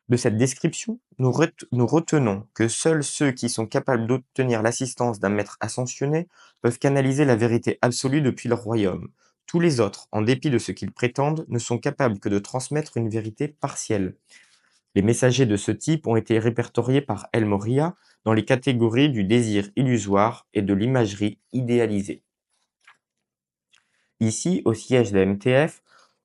De cette description, nous retenons que seuls ceux qui sont capables d'obtenir l'assistance d'un maître ascensionné peuvent canaliser la vérité absolue depuis leur royaume. Tous les autres, en dépit de ce qu'ils prétendent, ne sont capables que de transmettre une vérité partielle. Les messagers de ce type ont été répertoriés par El Morya dans les catégories du désir illusoire et de l'imagerie idéalisée. Ici, au siège de la MTF,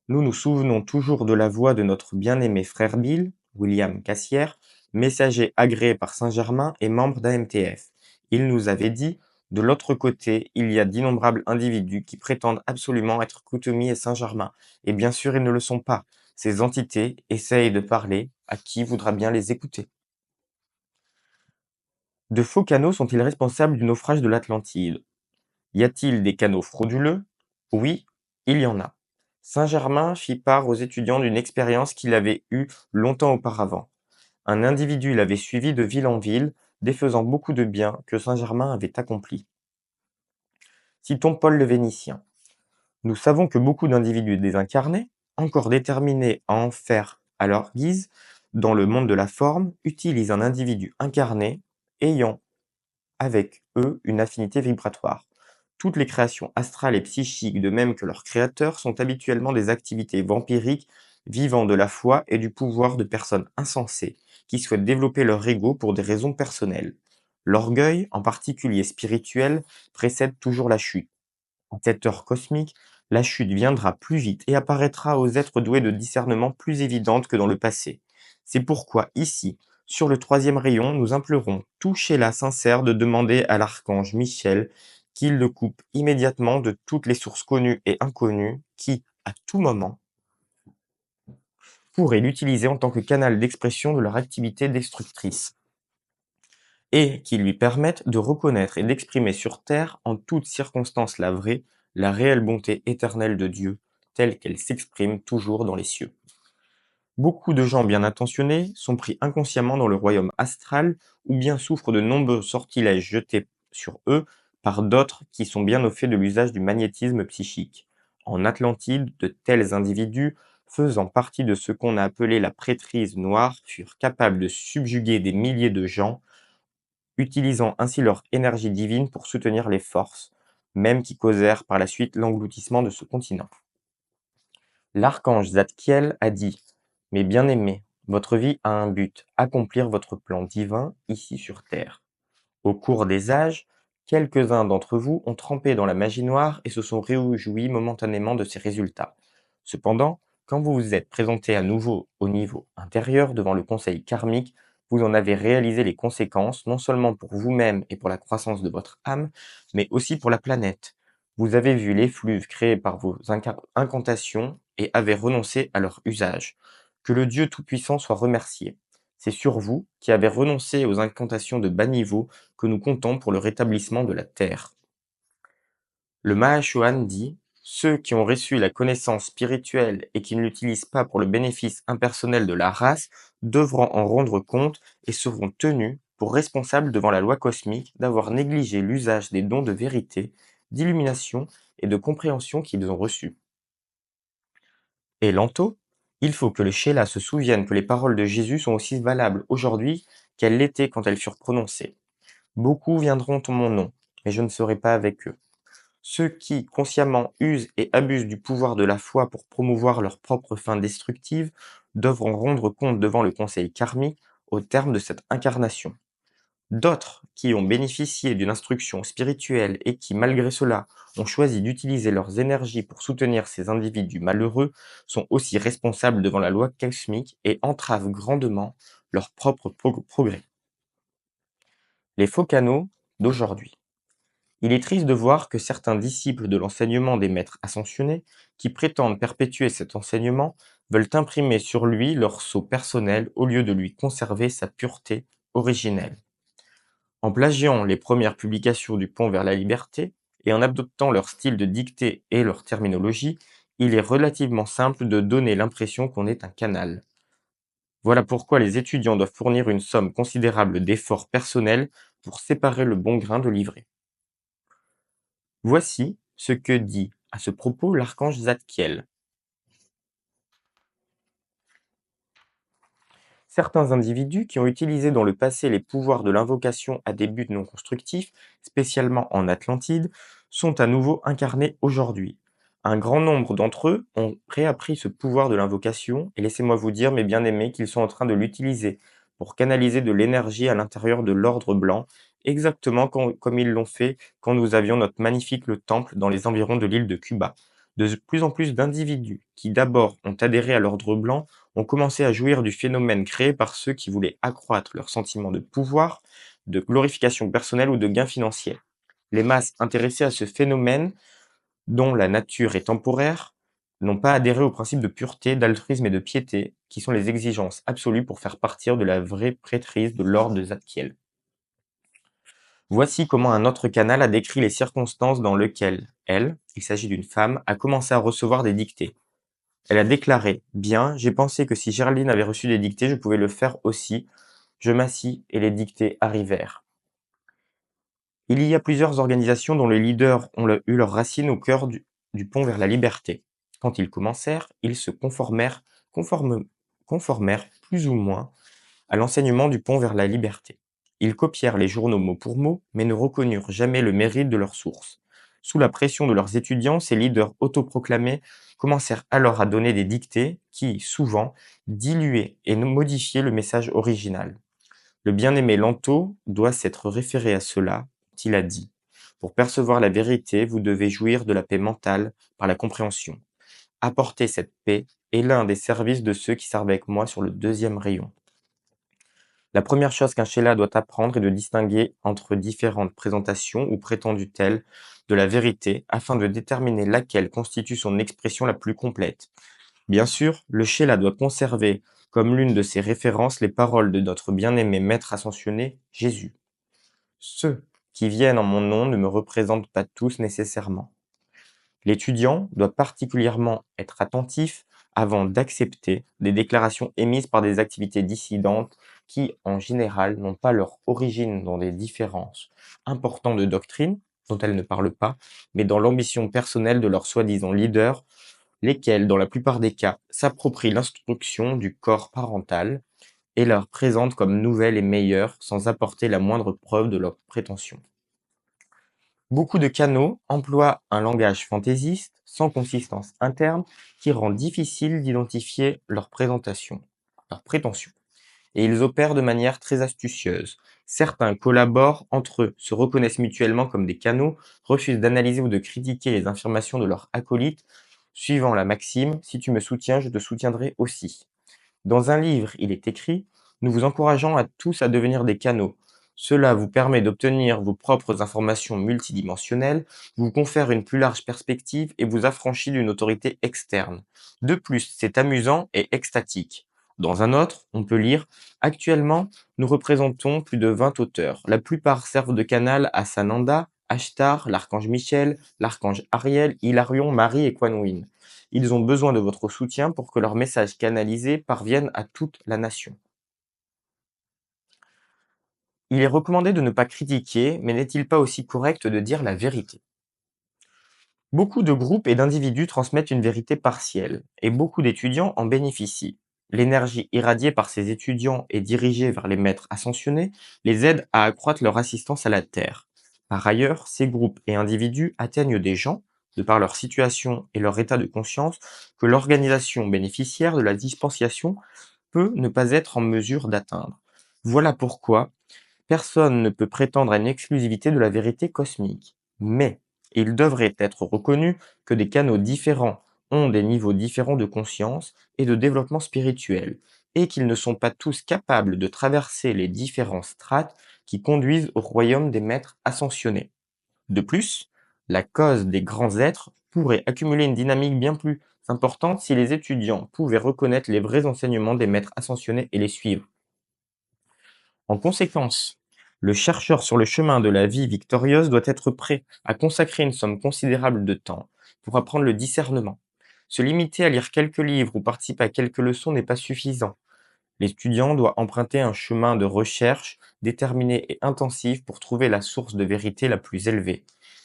nous nous souvenons toujours de la voix de notre bien-aimé frère Bill, William Cassière, messager agréé par Saint-Germain et membre d'AMTF. Il nous avait dit: de l'autre côté, il y a d'innombrables individus qui prétendent absolument être Kuthumi et Saint-Germain, et bien sûr ils ne le sont pas. Ces entités essayent de parler à qui voudra bien les écouter. De faux canaux sont-ils responsables du naufrage de l'Atlantide? Y a-t-il des canaux frauduleux? Oui, il y en a. Saint-Germain fit part aux étudiants d'une expérience qu'il avait eue longtemps auparavant. Un individu l'avait suivi de ville en ville, défaisant beaucoup de biens que Saint-Germain avait accomplis. Citons Paul le Vénitien. Nous savons que beaucoup d'individus désincarnés, encore déterminés à en faire à leur guise, dans le monde de la forme, utilisent un individu incarné, ayant avec eux une affinité vibratoire. Toutes les créations astrales et psychiques, de même que leurs créateurs, sont habituellement des activités vampiriques vivant de la foi et du pouvoir de personnes insensées qui souhaitent développer leur ego pour des raisons personnelles. L'orgueil, en particulier spirituel, précède toujours la chute. En cette heure cosmique, la chute viendra plus vite et apparaîtra aux êtres doués de discernement plus évidente que dans le passé. C'est pourquoi ici, sur le troisième rayon, nous implorons tout Sheila sincère de demander à l'archange Michel qu'il le coupe immédiatement de toutes les sources connues et inconnues qui, à tout moment, pourraient l'utiliser en tant que canal d'expression de leur activité destructrice, et qui lui permettent de reconnaître et d'exprimer sur terre en toutes circonstances la vraie, la réelle bonté éternelle de Dieu, telle qu'elle s'exprime toujours dans les cieux. Beaucoup de gens bien intentionnés sont pris inconsciemment dans le royaume astral ou bien souffrent de nombreux sortilèges jetés sur eux par d'autres qui sont bien au fait de l'usage du magnétisme psychique. En Atlantide, de tels individus, faisant partie de ce qu'on a appelé la prêtrise noire, furent capables de subjuguer des milliers de gens, utilisant ainsi leur énergie divine pour soutenir les forces, même qui causèrent par la suite l'engloutissement de ce continent. L'archange Zadkiel a dit: mes bien-aimés, votre vie a un but, accomplir votre plan divin ici sur terre. Au cours des âges, quelques-uns d'entre vous ont trempé dans la magie noire et se sont réjouis momentanément de ces résultats. Cependant, quand vous vous êtes présenté à nouveau au niveau intérieur devant le conseil karmique, vous en avez réalisé les conséquences, non seulement pour vous-même et pour la croissance de votre âme, mais aussi pour la planète. Vous avez vu l'effluve créé par vos incantations et avez renoncé à leur usage. Que le Dieu Tout-Puissant soit remercié. C'est sur vous, qui avez renoncé aux incantations de bas niveau, que nous comptons pour le rétablissement de la terre. Le Mahashohan dit: ceux qui ont reçu la connaissance spirituelle et qui ne l'utilisent pas pour le bénéfice impersonnel de la race devront en rendre compte et seront tenus pour responsables devant la loi cosmique d'avoir négligé l'usage des dons de vérité, d'illumination et de compréhension qu'ils ont reçus. Et Lanto, il faut que le Sheila se souvienne que les paroles de Jésus sont aussi valables aujourd'hui qu'elles l'étaient quand elles furent prononcées. Beaucoup viendront en mon nom, mais je ne serai pas avec eux. Ceux qui, consciemment, usent et abusent du pouvoir de la foi pour promouvoir leurs propres fins destructives devront rendre compte devant le conseil karmique au terme de cette incarnation. D'autres, qui ont bénéficié d'une instruction spirituelle et qui, malgré cela, ont choisi d'utiliser leurs énergies pour soutenir ces individus malheureux, sont aussi responsables devant la loi cosmique et entravent grandement leur propre progrès. Les faux canaux d'aujourd'hui. Il est triste de voir que certains disciples de l'enseignement des maîtres ascensionnés, qui prétendent perpétuer cet enseignement, veulent imprimer sur lui leur sceau personnel au lieu de lui conserver sa pureté originelle. En plagiant les premières publications du Pont vers la liberté et en adoptant leur style de dictée et leur terminologie, il est relativement simple de donner l'impression qu'on est un canal. Voilà pourquoi les étudiants doivent fournir une somme considérable d'efforts personnels pour séparer le bon grain de l'ivraie. Voici ce que dit à ce propos l'archange Zadkiel. Certains individus qui ont utilisé dans le passé les pouvoirs de l'invocation à des buts non constructifs, spécialement en Atlantide, sont à nouveau incarnés aujourd'hui. Un grand nombre d'entre eux ont réappris ce pouvoir de l'invocation et laissez-moi vous dire, mes bien-aimés, qu'ils sont en train de l'utiliser pour canaliser de l'énergie à l'intérieur de l'ordre blanc, exactement comme ils l'ont fait quand nous avions notre magnifique le temple dans les environs de l'île de Cuba. De plus en plus d'individus qui d'abord ont adhéré à l'ordre blanc ont commencé à jouir du phénomène créé par ceux qui voulaient accroître leur sentiment de pouvoir, de glorification personnelle ou de gain financier. Les masses intéressées à ce phénomène, dont la nature est temporaire, n'ont pas adhéré aux principes de pureté, d'altruisme et de piété, qui sont les exigences absolues pour faire partir de la vraie prêtrise de l'ordre de Zadkiel. Voici comment un autre canal a décrit les circonstances dans lesquelles elle, il s'agit d'une femme, a commencé à recevoir des dictées. Elle a déclaré: bien, j'ai pensé que si Géraldine avait reçu des dictées, je pouvais le faire aussi. Je m'assis et les dictées arrivèrent. Il y a plusieurs organisations dont les leaders ont eu leurs racines au cœur du pont vers la liberté. Quand ils commencèrent, ils se conformèrent plus ou moins à l'enseignement du pont vers la liberté. Ils copièrent les journaux mot pour mot, mais ne reconnurent jamais le mérite de leurs sources. Sous la pression de leurs étudiants, ces leaders autoproclamés commencèrent alors à donner des dictées qui, souvent, diluaient et modifiaient le message original. Le bien-aimé Lanto doit s'être référé à cela quand il a dit: pour percevoir la vérité, vous devez jouir de la paix mentale par la compréhension. Apporter cette paix est l'un des services de ceux qui servent avec moi sur le deuxième rayon. La première chose qu'un Sheila doit apprendre est de distinguer entre différentes présentations ou prétendues telles de la vérité afin de déterminer laquelle constitue son expression la plus complète. Bien sûr, le Sheila doit conserver comme l'une de ses références les paroles de notre bien-aimé maître ascensionné, Jésus. Ceux qui viennent en mon nom ne me représentent pas tous nécessairement. L'étudiant doit particulièrement être attentif avant d'accepter des déclarations émises par des activités dissidentes qui, en général, n'ont pas leur origine dans des différences importantes de doctrine, dont elles ne parlent pas, mais dans l'ambition personnelle de leurs soi-disant leaders, lesquels, dans la plupart des cas, s'approprient l'instruction du corps parental et leur présentent comme nouvelle et meilleure sans apporter la moindre preuve de leur prétention. Beaucoup de canaux emploient un langage fantaisiste, sans consistance interne, qui rend difficile d'identifier leurs prétentions. Et ils opèrent de manière très astucieuse. Certains collaborent entre eux, se reconnaissent mutuellement comme des canaux, refusent d'analyser ou de critiquer les affirmations de leurs acolytes, suivant la maxime: si tu me soutiens, je te soutiendrai aussi. Dans un livre, il est écrit: nous vous encourageons à tous à devenir des canaux. Cela vous permet d'obtenir vos propres informations multidimensionnelles, vous confère une plus large perspective et vous affranchit d'une autorité externe. De plus, c'est amusant et extatique. Dans un autre, on peut lire: Actuellement, nous représentons plus de 20 auteurs. La plupart servent de canal à Sananda, Ashtar, l'archange Michel, l'archange Ariel, Hilarion, Marie et Kuan Yin. Ils ont besoin de votre soutien pour que leurs messages canalisés parviennent à toute la nation. Il est recommandé de ne pas critiquer, mais n'est-il pas aussi correct de dire la vérité? Beaucoup de groupes et d'individus transmettent une vérité partielle, et beaucoup d'étudiants en bénéficient. L'énergie irradiée par ces étudiants et dirigée vers les maîtres ascensionnés les aide à accroître leur assistance à la Terre. Par ailleurs, ces groupes et individus atteignent des gens, de par leur situation et leur état de conscience, que l'organisation bénéficiaire de la dispensation peut ne pas être en mesure d'atteindre. Voilà pourquoi personne ne peut prétendre à une exclusivité de la vérité cosmique, mais il devrait être reconnu que des canaux différents ont des niveaux différents de conscience et de développement spirituel, et qu'ils ne sont pas tous capables de traverser les différents strates qui conduisent au royaume des maîtres ascensionnés. De plus, la cause des grands êtres pourrait accumuler une dynamique bien plus importante si les étudiants pouvaient reconnaître les vrais enseignements des maîtres ascensionnés et les suivre. En conséquence, le chercheur sur le chemin de la vie victorieuse doit être prêt à consacrer une somme considérable de temps pour apprendre le discernement. Se limiter à lire quelques livres ou participer à quelques leçons n'est pas suffisant. L'étudiant doit emprunter un chemin de recherche déterminé et intensif pour trouver la source de vérité la plus élevée.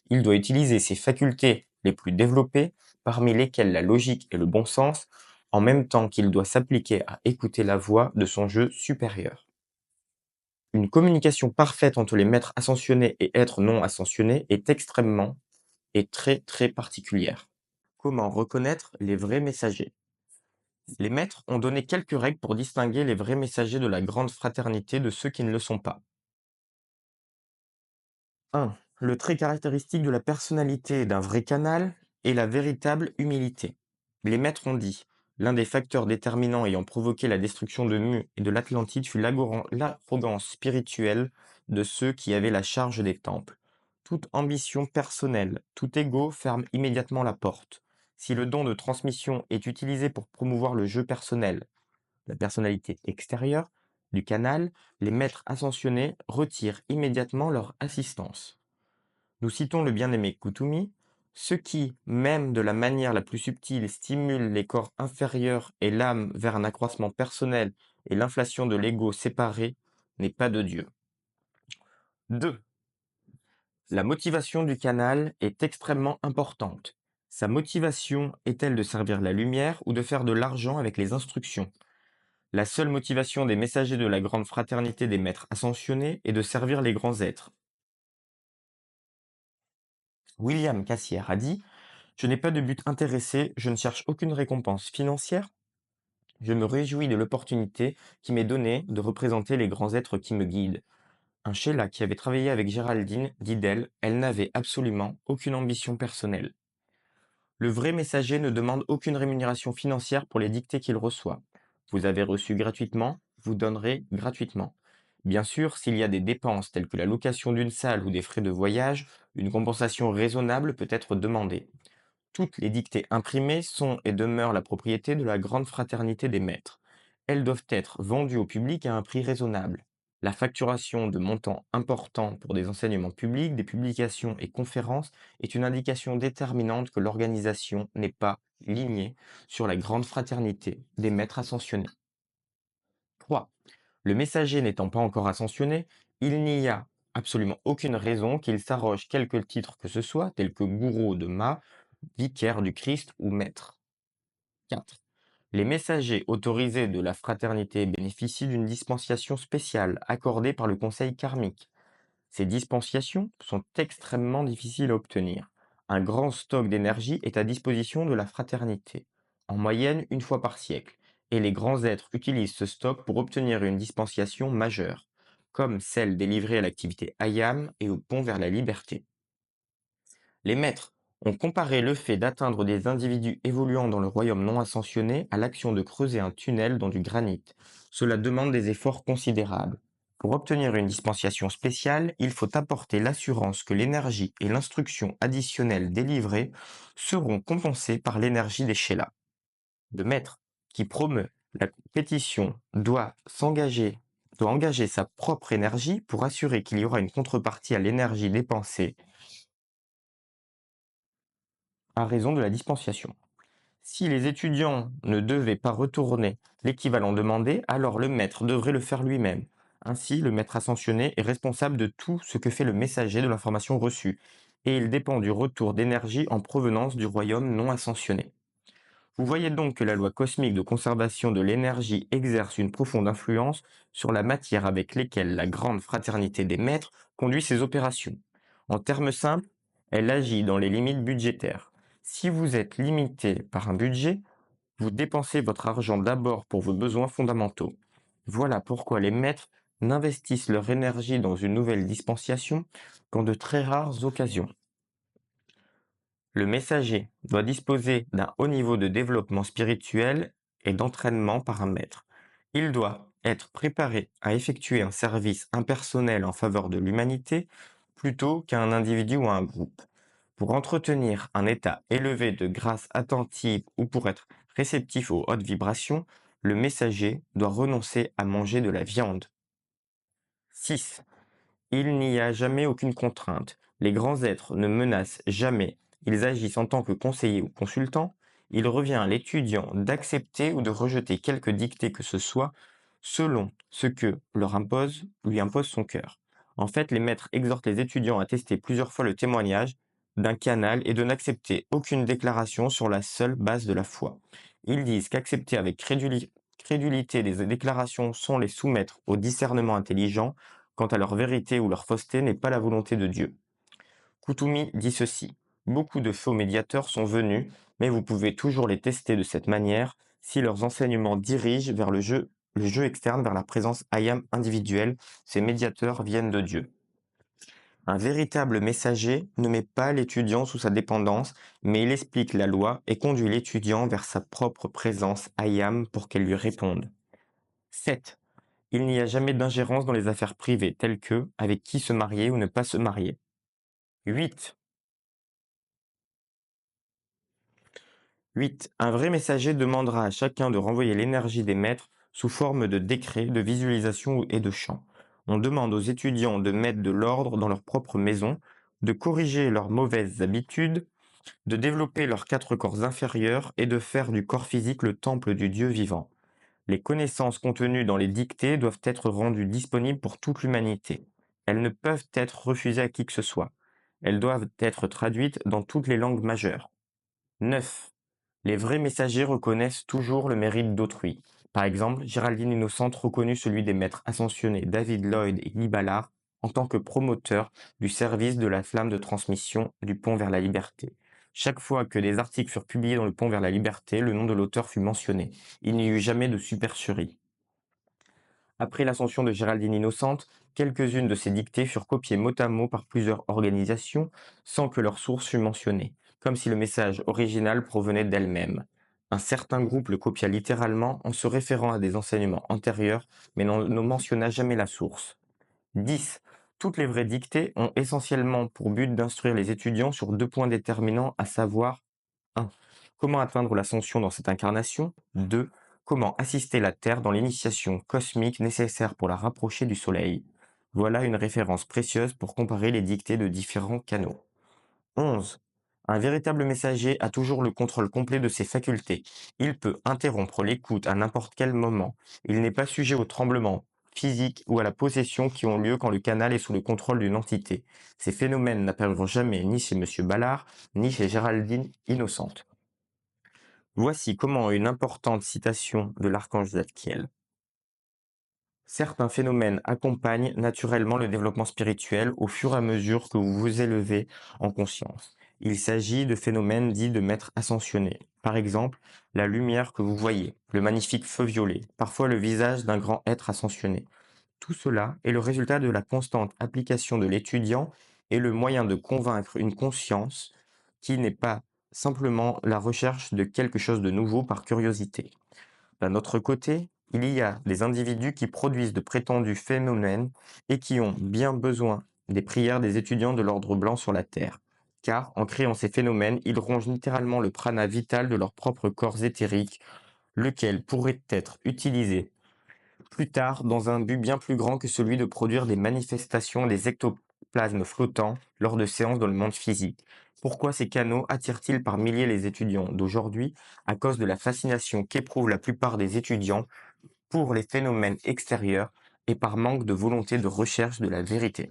Il doit utiliser ses facultés les plus développées, parmi lesquelles la logique et le bon sens, en même temps qu'il doit s'appliquer à écouter la voix de son jeu supérieur. Une communication parfaite entre les maîtres ascensionnés et êtres non ascensionnés est extrêmement et très très particulière. Comment reconnaître les vrais messagers? Les maîtres ont donné quelques règles pour distinguer les vrais messagers de la grande fraternité de ceux qui ne le sont pas. 1. Le trait caractéristique de la personnalité d'un vrai canal est la véritable humilité. Les maîtres ont dit: l'un des facteurs déterminants ayant provoqué la destruction de Mu et de l'Atlantide fut l'arrogance spirituelle de ceux qui avaient la charge des temples. Toute ambition personnelle, tout ego ferme immédiatement la porte. Si le don de transmission est utilisé pour promouvoir le jeu personnel, la personnalité extérieure du canal, les maîtres ascensionnés retirent immédiatement leur assistance. Nous citons le bien-aimé Kutumi: ce qui, même de la manière la plus subtile, stimule les corps inférieurs et l'âme vers un accroissement personnel et l'inflation de l'ego séparé, n'est pas de Dieu. 2. La motivation du canal est extrêmement importante. Sa motivation est-elle de servir la lumière ou de faire de l'argent avec les instructions? La seule motivation des messagers de la grande fraternité des maîtres ascensionnés est de servir les grands êtres. William Cassière a dit: Je n'ai pas de but intéressé, je ne cherche aucune récompense financière, je me réjouis de l'opportunité qui m'est donnée de représenter les grands êtres qui me guident. Un Sheila qui avait travaillé avec Géraldine dit d'elle: elle n'avait absolument aucune ambition personnelle. Le vrai messager ne demande aucune rémunération financière pour les dictées qu'il reçoit. Vous avez reçu gratuitement, vous donnerez gratuitement. Bien sûr, s'il y a des dépenses telles que la location d'une salle ou des frais de voyage, une compensation raisonnable peut être demandée. Toutes les dictées imprimées sont et demeurent la propriété de la grande fraternité des maîtres. Elles doivent être vendues au public à un prix raisonnable. La facturation de montants importants pour des enseignements publics, des publications et conférences est une indication déterminante que l'organisation n'est pas lignée sur la grande fraternité des maîtres ascensionnés. 3. Le messager n'étant pas encore ascensionné, il n'y a absolument aucune raison qu'il s'arroge quelque titre que ce soit, tel que gourou de Ma, vicaire du Christ ou maître. 4. Les messagers autorisés de la fraternité bénéficient d'une dispensation spéciale accordée par le conseil karmique. Ces dispensations sont extrêmement difficiles à obtenir. Un grand stock d'énergie est à disposition de la fraternité, en moyenne une fois par siècle, et les grands êtres utilisent ce stock pour obtenir une dispensation majeure, comme celle délivrée à l'activité Ayam et au pont vers la liberté. Les maîtres ont comparé le fait d'atteindre des individus évoluant dans le royaume non ascensionné à l'action de creuser un tunnel dans du granit. Cela demande des efforts considérables. Pour obtenir une dispensation spéciale, il faut apporter l'assurance que l'énergie et l'instruction additionnelle délivrées seront compensées par l'énergie des Shellas. Le maître, qui promeut La compétition doit engager sa propre énergie pour assurer qu'il y aura une contrepartie à l'énergie dépensée à raison de la dispensation. Si les étudiants ne devaient pas retourner l'équivalent demandé, alors le maître devrait le faire lui-même. Ainsi, le maître ascensionné est responsable de tout ce que fait le messager de l'information reçue, et il dépend du retour d'énergie en provenance du royaume non ascensionné. Vous voyez donc que la loi cosmique de conservation de l'énergie exerce une profonde influence sur la matière avec laquelle la grande fraternité des maîtres conduit ses opérations. En termes simples, elle agit dans les limites budgétaires. Si vous êtes limité par un budget, vous dépensez votre argent d'abord pour vos besoins fondamentaux. Voilà pourquoi les maîtres n'investissent leur énergie dans une nouvelle dispensation qu'en de très rares occasions. Le messager doit disposer d'un haut niveau de développement spirituel et d'entraînement par un maître. Il doit être préparé à effectuer un service impersonnel en faveur de l'humanité plutôt qu'à un individu ou à un groupe. Pour entretenir un état élevé de grâce attentive ou pour être réceptif aux hautes vibrations, le messager doit renoncer à manger de la viande. 6. Il n'y a jamais aucune contrainte. Les grands êtres ne menacent jamais. Ils agissent en tant que conseillers ou consultants. Il revient à l'étudiant d'accepter ou de rejeter quelque dictée que ce soit selon ce que lui impose son cœur. En fait, les maîtres exhortent les étudiants à tester plusieurs fois le témoignage d'un canal et de n'accepter aucune déclaration sur la seule base de la foi. Ils disent qu'accepter avec crédulité des déclarations sans les soumettre au discernement intelligent quant à leur vérité ou leur fausseté n'est pas la volonté de Dieu. Kutumi dit ceci: beaucoup de faux médiateurs sont venus, mais vous pouvez toujours les tester de cette manière si leurs enseignements dirigent vers le jeu externe, vers la présence ayam individuelle. Ces médiateurs viennent de Dieu. Un véritable messager ne met pas l'étudiant sous sa dépendance, mais il explique la loi et conduit l'étudiant vers sa propre présence ayam pour qu'elle lui réponde. 7. Il n'y a jamais d'ingérence dans les affaires privées, telles que avec qui se marier ou ne pas se marier. 8. 8. Un vrai messager demandera à chacun de renvoyer l'énergie des maîtres sous forme de décrets, de visualisation et de chants. On demande aux étudiants de mettre de l'ordre dans leur propre maison, de corriger leurs mauvaises habitudes, de développer leurs 4 corps inférieurs et de faire du corps physique le temple du Dieu vivant. Les connaissances contenues dans les dictées doivent être rendues disponibles pour toute l'humanité. Elles ne peuvent être refusées à qui que ce soit. Elles doivent être traduites dans toutes les langues majeures. 9. Les vrais messagers reconnaissent toujours le mérite d'autrui. Par exemple, Géraldine Innocente reconnut celui des maîtres ascensionnés David Lloyd et Guy Ballard en tant que promoteurs du service de la flamme de transmission du Pont vers la Liberté. Chaque fois que des articles furent publiés dans le Pont vers la Liberté, le nom de l'auteur fut mentionné. Il n'y eut jamais de supercherie. Après l'ascension de Géraldine Innocente, quelques-unes de ses dictées furent copiées mot à mot par plusieurs organisations sans que leur source fût mentionnée, comme si le message original provenait d'elle-même. Un certain groupe le copia littéralement en se référant à des enseignements antérieurs, mais ne mentionna jamais la source. 10. Toutes les vraies dictées ont essentiellement pour but d'instruire les étudiants sur 2 points déterminants, à savoir: 1. Comment atteindre l'ascension dans cette incarnation? 2. Comment assister la Terre dans l'initiation cosmique nécessaire pour la rapprocher du Soleil? Voilà une référence précieuse pour comparer les dictées de différents canaux. 11. Un véritable messager a toujours le contrôle complet de ses facultés. Il peut interrompre l'écoute à n'importe quel moment. Il n'est pas sujet aux tremblements physiques ou à la possession qui ont lieu quand le canal est sous le contrôle d'une entité. Ces phénomènes n'apparurent jamais ni chez M. Ballard, ni chez Géraldine Innocente. Voici comment une importante citation de l'archange Zadkiel. Certains phénomènes accompagnent naturellement le développement spirituel au fur et à mesure que vous vous élevez en conscience. Il s'agit de phénomènes dits de maîtres ascensionnés. Par exemple, la lumière que vous voyez, le magnifique feu violet, parfois le visage d'un grand être ascensionné. Tout cela est le résultat de la constante application de l'étudiant et le moyen de convaincre une conscience qui n'est pas simplement la recherche de quelque chose de nouveau par curiosité. D'un autre côté, il y a des individus qui produisent de prétendus phénomènes et qui ont bien besoin des prières des étudiants de l'ordre blanc sur la Terre. Car, en créant ces phénomènes, ils rongent littéralement le prana vital de leurs propres corps éthériques lequel pourrait être utilisé plus tard dans un but bien plus grand que celui de produire des manifestations des ectoplasmes flottants lors de séances dans le monde physique. Pourquoi ces canaux attirent-ils par milliers les étudiants d'aujourd'hui? À cause de la fascination qu'éprouvent la plupart des étudiants pour les phénomènes extérieurs et par manque de volonté de recherche de la vérité.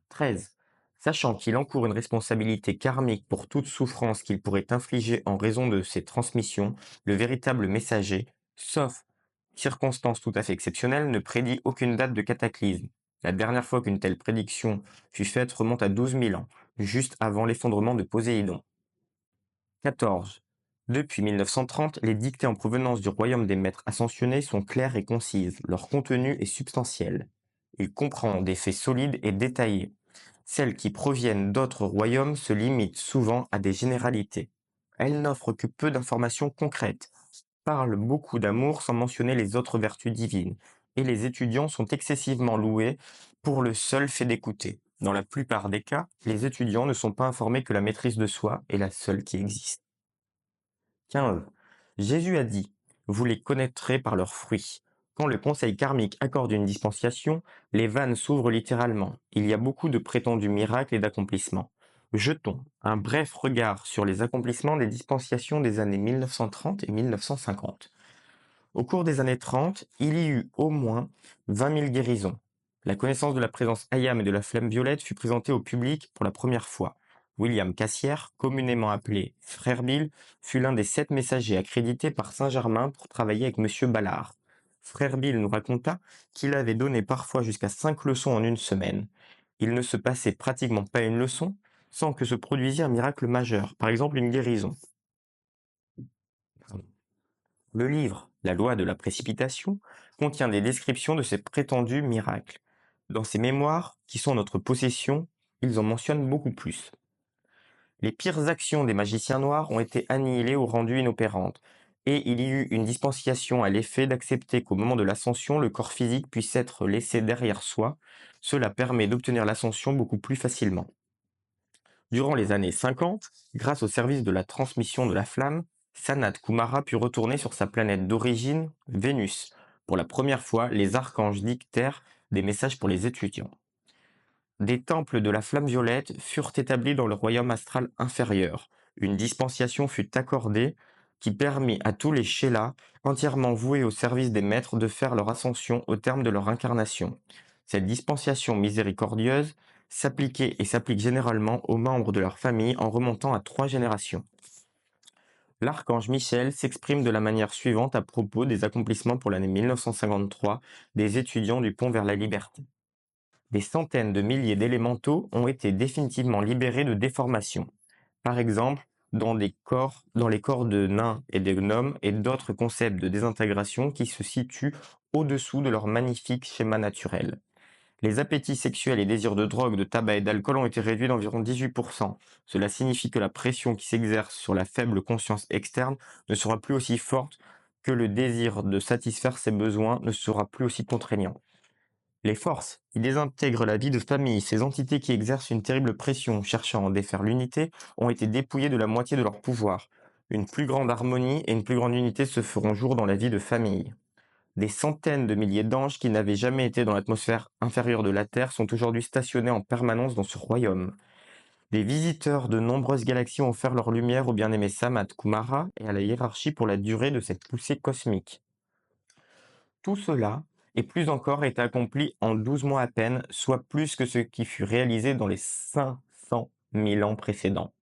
13. Sachant qu'il encourt une responsabilité karmique pour toute souffrance qu'il pourrait infliger en raison de ses transmissions, le véritable messager, sauf circonstance tout à fait exceptionnelle, ne prédit aucune date de cataclysme. La dernière fois qu'une telle prédiction fut faite remonte à 12 000 ans, juste avant l'effondrement de Poséidon. 14. Depuis 1930, les dictées en provenance du royaume des maîtres ascensionnés sont claires et concises, leur contenu est substantiel. Il comprend des faits solides et détaillés. Celles qui proviennent d'autres royaumes se limitent souvent à des généralités. Elles n'offrent que peu d'informations concrètes, parlent beaucoup d'amour sans mentionner les autres vertus divines, et les étudiants sont excessivement loués pour le seul fait d'écouter. Dans la plupart des cas, les étudiants ne sont pas informés que la maîtrise de soi est la seule qui existe. 15. Jésus a dit: Vous les connaîtrez par leurs fruits. Quand le conseil karmique accorde une dispensation, les vannes s'ouvrent littéralement. Il y a beaucoup de prétendus miracles et d'accomplissements. Jetons un bref regard sur les accomplissements des dispensations des années 1930 et 1950. Au cours des années 30, il y eut au moins 20 000 guérisons. La connaissance de la présence Hayam et de la flamme violette fut présentée au public pour la première fois. William Cassière, communément appelé Frère Bill, fut l'un des 7 messagers accrédités par Saint-Germain pour travailler avec M. Ballard. Frère Bill nous raconta qu'il avait donné parfois jusqu'à 5 leçons en une semaine. Il ne se passait pratiquement pas une leçon sans que se produisît un miracle majeur, par exemple une guérison. Le livre La loi de la précipitation contient des descriptions de ces prétendus miracles. Dans ses mémoires, qui sont notre possession, ils en mentionnent beaucoup plus. Les pires actions des magiciens noirs ont été annihilées ou rendues inopérantes, et il y eut une dispensation à l'effet d'accepter qu'au moment de l'ascension, le corps physique puisse être laissé derrière soi. Cela permet d'obtenir l'ascension beaucoup plus facilement. Durant les années 50, grâce au service de la transmission de la flamme, Sanat Kumara put retourner sur sa planète d'origine, Vénus. Pour la première fois, les archanges dictèrent des messages pour les étudiants. Des temples de la flamme violette furent établis dans le royaume astral inférieur. Une dispensation fut accordée qui permit à tous les Shélas, entièrement voués au service des maîtres, de faire leur ascension au terme de leur incarnation. Cette dispensation miséricordieuse s'appliquait et s'applique généralement aux membres de leur famille en remontant à 3 générations. L'archange Michel s'exprime de la manière suivante à propos des accomplissements pour l'année 1953 des étudiants du Pont vers la Liberté. Des centaines de milliers d'élémentaux ont été définitivement libérés de déformations. Par exemple, dans les corps de nains et de gnomes et d'autres concepts de désintégration qui se situent au-dessous de leur magnifique schéma naturel. Les appétits sexuels et désirs de drogue, de tabac et d'alcool ont été réduits d'environ 18%. Cela signifie que la pression qui s'exerce sur la faible conscience externe ne sera plus aussi forte, que le désir de satisfaire ses besoins ne sera plus aussi contraignant. Les forces qui désintègrent la vie de famille, ces entités qui exercent une terrible pression cherchant à en défaire l'unité, ont été dépouillées de la moitié de leur pouvoir. Une plus grande harmonie et une plus grande unité se feront jour dans la vie de famille. Des centaines de milliers d'anges qui n'avaient jamais été dans l'atmosphère inférieure de la Terre sont aujourd'hui stationnés en permanence dans ce royaume. Des visiteurs de nombreuses galaxies ont offert leur lumière au bien-aimé Samat Kumara et à la hiérarchie pour la durée de cette poussée cosmique. Tout cela, et plus encore, est accompli en 12 mois à peine, soit plus que ce qui fut réalisé dans les 500 000 ans précédents.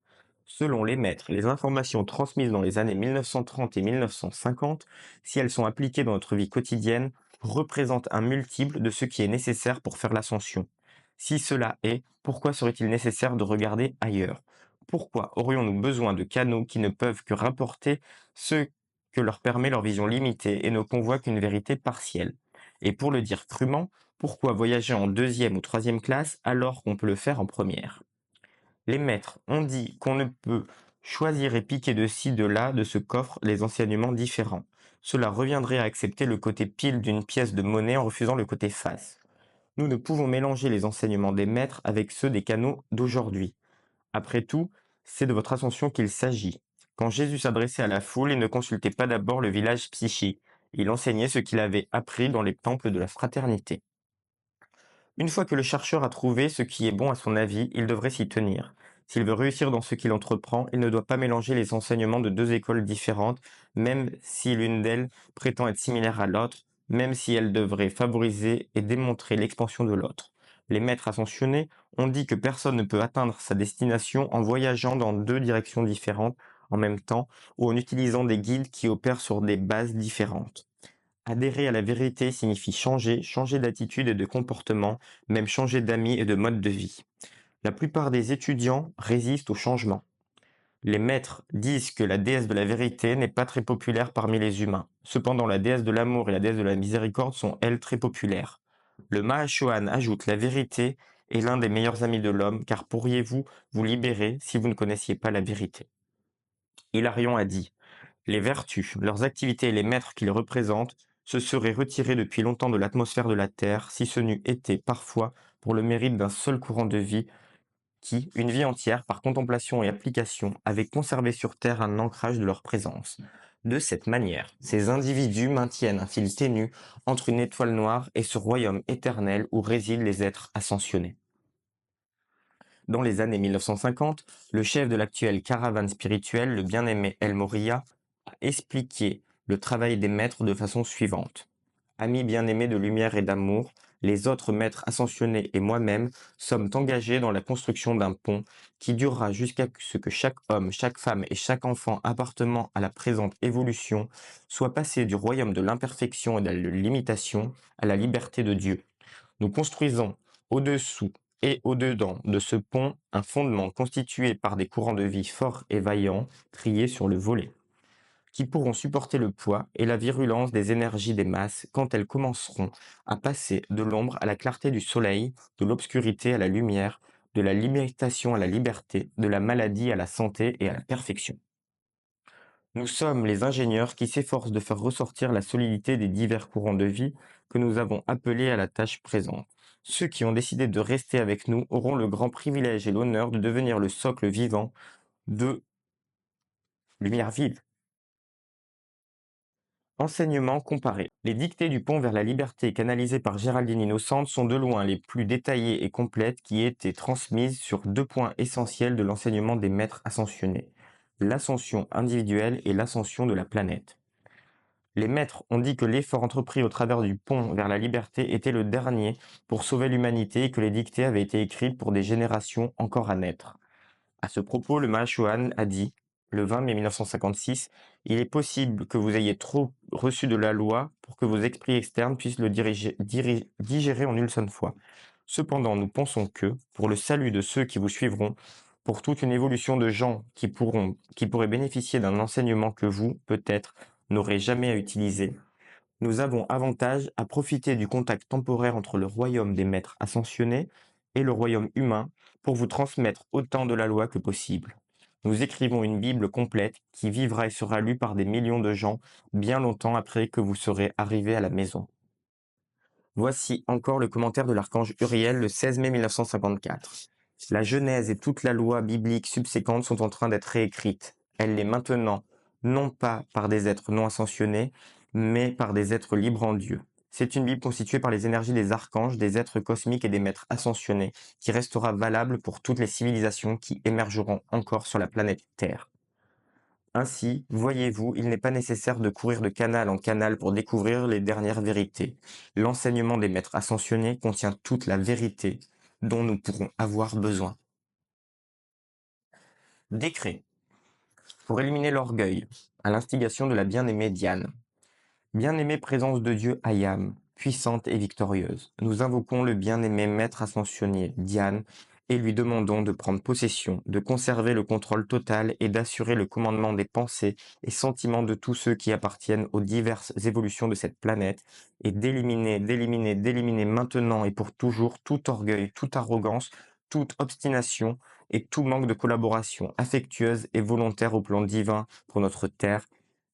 Selon les maîtres, les informations transmises dans les années 1930 et 1950, si elles sont appliquées dans notre vie quotidienne, représentent un multiple de ce qui est nécessaire pour faire l'ascension. Si cela est, pourquoi serait-il nécessaire de regarder ailleurs? Pourquoi aurions-nous besoin de canaux qui ne peuvent que rapporter ce que leur permet leur vision limitée et ne convoient qu'une vérité partielle? Et pour le dire crûment, pourquoi voyager en deuxième ou troisième classe alors qu'on peut le faire en première? Les maîtres ont dit qu'on ne peut choisir et piquer de ci, de là, de ce coffre, les enseignements différents. Cela reviendrait à accepter le côté pile d'une pièce de monnaie en refusant le côté face. Nous ne pouvons mélanger les enseignements des maîtres avec ceux des canaux d'aujourd'hui. Après tout, c'est de votre ascension qu'il s'agit. Quand Jésus s'adressait à la foule, il ne consultait pas d'abord le village psychique. Il enseignait ce qu'il avait appris dans les temples de la fraternité. Une fois que le chercheur a trouvé ce qui est bon à son avis, il devrait s'y tenir. S'il veut réussir dans ce qu'il entreprend, il ne doit pas mélanger les enseignements de deux écoles différentes, même si l'une d'elles prétend être similaire à l'autre, même si elle devrait favoriser et démontrer l'expansion de l'autre. Les maîtres ascensionnés ont dit que personne ne peut atteindre sa destination en voyageant dans deux directions différentes en même temps ou en utilisant des guides qui opèrent sur des bases différentes. Adhérer à la vérité signifie changer, changer d'attitude et de comportement, même changer d'amis et de mode de vie. La plupart des étudiants résistent au changement. Les maîtres disent que la déesse de la vérité n'est pas très populaire parmi les humains. Cependant, la déesse de l'amour et la déesse de la miséricorde sont, elles, très populaires. Le Mahashohan ajoute: la vérité est l'un des meilleurs amis de l'homme, car pourriez-vous vous libérer si vous ne connaissiez pas la vérité? Hilarion a dit: les vertus, leurs activités et les maîtres qui les représentent se seraient retirés depuis longtemps de l'atmosphère de la Terre si ce n'eût été parfois pour le mérite d'un seul courant de vie qui, une vie entière, par contemplation et application, avait conservé sur Terre un ancrage de leur présence. De cette manière, ces individus maintiennent un fil ténu entre une étoile noire et ce royaume éternel où résident les êtres ascensionnés. Dans les années 1950, le chef de l'actuelle caravane spirituelle, le bien-aimé El Morya, a expliqué le travail des maîtres de façon suivante. Amis bien-aimés de lumière et d'amour, les autres maîtres ascensionnés et moi-même sommes engagés dans la construction d'un pont qui durera jusqu'à ce que chaque homme, chaque femme et chaque enfant appartenant à la présente évolution soit passé du royaume de l'imperfection et de la limitation à la liberté de Dieu. Nous construisons au-dessous et au-dedans de ce pont un fondement constitué par des courants de vie forts et vaillants triés sur le volet, qui pourront supporter le poids et la virulence des énergies des masses quand elles commenceront à passer de l'ombre à la clarté du soleil, de l'obscurité à la lumière, de la limitation à la liberté, de la maladie à la santé et à la perfection. Nous sommes les ingénieurs qui s'efforcent de faire ressortir la solidité des divers courants de vie que nous avons appelés à la tâche présente. Ceux qui ont décidé de rester avec nous auront le grand privilège et l'honneur de devenir le socle vivant de lumière vive. Enseignement comparé. Les dictées du pont vers la liberté canalisées par Géraldine Innocente sont de loin les plus détaillées et complètes qui aient été transmises sur deux points essentiels de l'enseignement des maîtres ascensionnés: l'ascension individuelle et l'ascension de la planète. Les maîtres ont dit que l'effort entrepris au travers du pont vers la liberté était le dernier pour sauver l'humanité et que les dictées avaient été écrites pour des générations encore à naître. À ce propos, le Mahashohan a dit, le 20 mai 1956, il est possible que vous ayez trop reçu de la loi pour que vos esprits externes puissent le digérer en une seule fois. Cependant, nous pensons que, pour le salut de ceux qui vous suivront, pour toute une évolution de gens qui pourraient bénéficier d'un enseignement que vous, peut-être, n'aurez jamais à utiliser, nous avons avantage à profiter du contact temporaire entre le royaume des maîtres ascensionnés et le royaume humain pour vous transmettre autant de la loi que possible. Nous écrivons une Bible complète qui vivra et sera lue par des millions de gens bien longtemps après que vous serez arrivés à la maison. Voici encore le commentaire de l'archange Uriel le 16 mai 1954. La Genèse et toute la loi biblique subséquente sont en train d'être réécrites. Elle l'est maintenant, non pas par des êtres non ascensionnés, mais par des êtres libres en Dieu. C'est une Bible constituée par les énergies des archanges, des êtres cosmiques et des maîtres ascensionnés, qui restera valable pour toutes les civilisations qui émergeront encore sur la planète Terre. Ainsi, voyez-vous, il n'est pas nécessaire de courir de canal en canal pour découvrir les dernières vérités. L'enseignement des maîtres ascensionnés contient toute la vérité dont nous pourrons avoir besoin. Décret. Pour éliminer l'orgueil, à l'instigation de la bien-aimée Diane. Bien-aimée présence de Dieu Ayam, puissante et victorieuse, nous invoquons le bien-aimé maître ascensionnier Diane et lui demandons de prendre possession, de conserver le contrôle total et d'assurer le commandement des pensées et sentiments de tous ceux qui appartiennent aux diverses évolutions de cette planète et d'éliminer maintenant et pour toujours tout orgueil, toute arrogance, toute obstination et tout manque de collaboration affectueuse et volontaire au plan divin pour notre Terre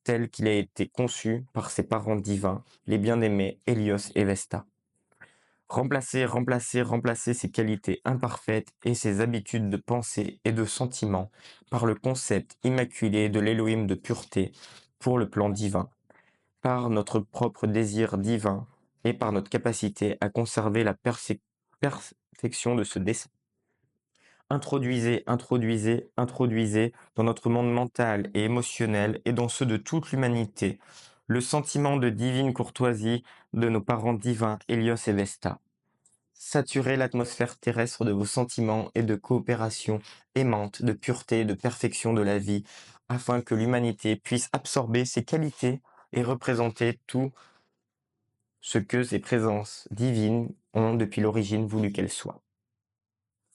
tel qu'il a été conçu par ses parents divins, les bien-aimés Hélios et Vesta. Remplacer, remplacer, remplacer ses qualités imparfaites et ses habitudes de pensée et de sentiment par le concept immaculé de l'Élohim de pureté pour le plan divin, par notre propre désir divin et par notre capacité à conserver la perfection de ce dessein. Introduisez, introduisez, introduisez dans notre monde mental et émotionnel et dans ceux de toute l'humanité le sentiment de divine courtoisie de nos parents divins Hélios et Vesta. Saturez l'atmosphère terrestre de vos sentiments et de coopération aimante, de pureté et de perfection de la vie, afin que l'humanité puisse absorber ses qualités et représenter tout ce que ces présences divines ont depuis l'origine voulu qu'elles soient.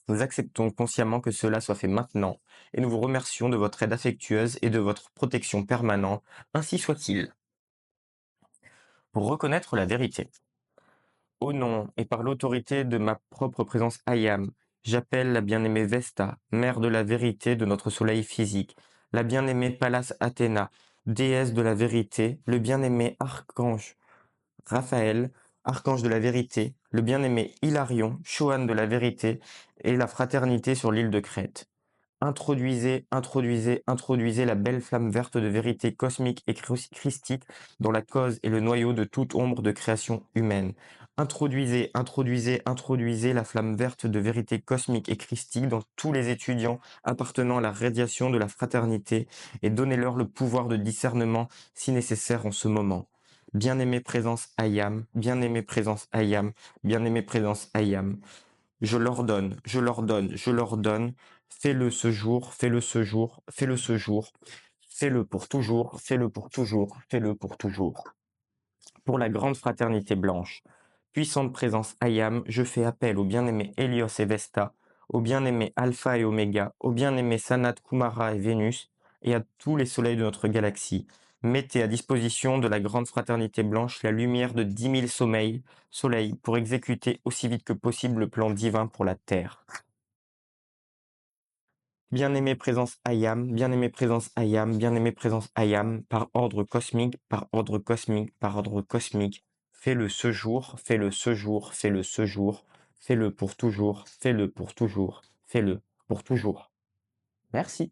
Nous acceptons consciemment que cela soit fait maintenant, et nous vous remercions de votre aide affectueuse et de votre protection permanente, ainsi soit-il. Pour reconnaître la vérité. Au nom et par l'autorité de ma propre présence Ayam, j'appelle la bien-aimée Vesta, mère de la vérité de notre soleil physique, la bien-aimée Pallas Athéna, déesse de la vérité, le bien-aimé archange Raphaël, archange de la vérité, le bien-aimé Hilarion, Choane de la vérité, et la fraternité sur l'île de Crète. Introduisez, introduisez, introduisez la belle flamme verte de vérité cosmique et christique dont la cause est le noyau de toute ombre de création humaine. Introduisez, introduisez, introduisez la flamme verte de vérité cosmique et christique dans tous les étudiants appartenant à la radiation de la fraternité et donnez-leur le pouvoir de discernement si nécessaire en ce moment. Bien-aimée présence Ayam, bien-aimée présence Ayam, bien-aimée présence Ayam. Je l'ordonne, je l'ordonne, je l'ordonne. Fais-le ce jour, fais-le ce jour, fais-le ce jour. Fais-le pour toujours, fais-le pour toujours, fais-le pour toujours. Pour la grande fraternité blanche, puissante présence Ayam, je fais appel au bien-aimé Hélios et Vesta, au bien-aimé Alpha et Oméga, au bien-aimé Sanat, Kumara et Vénus, et à tous les soleils de notre galaxie. Mettez à disposition de la grande fraternité blanche la lumière de 10 000 soleils pour exécuter aussi vite que possible le plan divin pour la Terre. Bien-aimé présence Ayam, bien-aimé présence Ayam, bien-aimé présence Ayam, par ordre cosmique, par ordre cosmique, par ordre cosmique. Fais-le ce jour, fais-le ce jour, fais-le ce jour, fais-le pour toujours, fais-le pour toujours, fais-le pour toujours. Merci.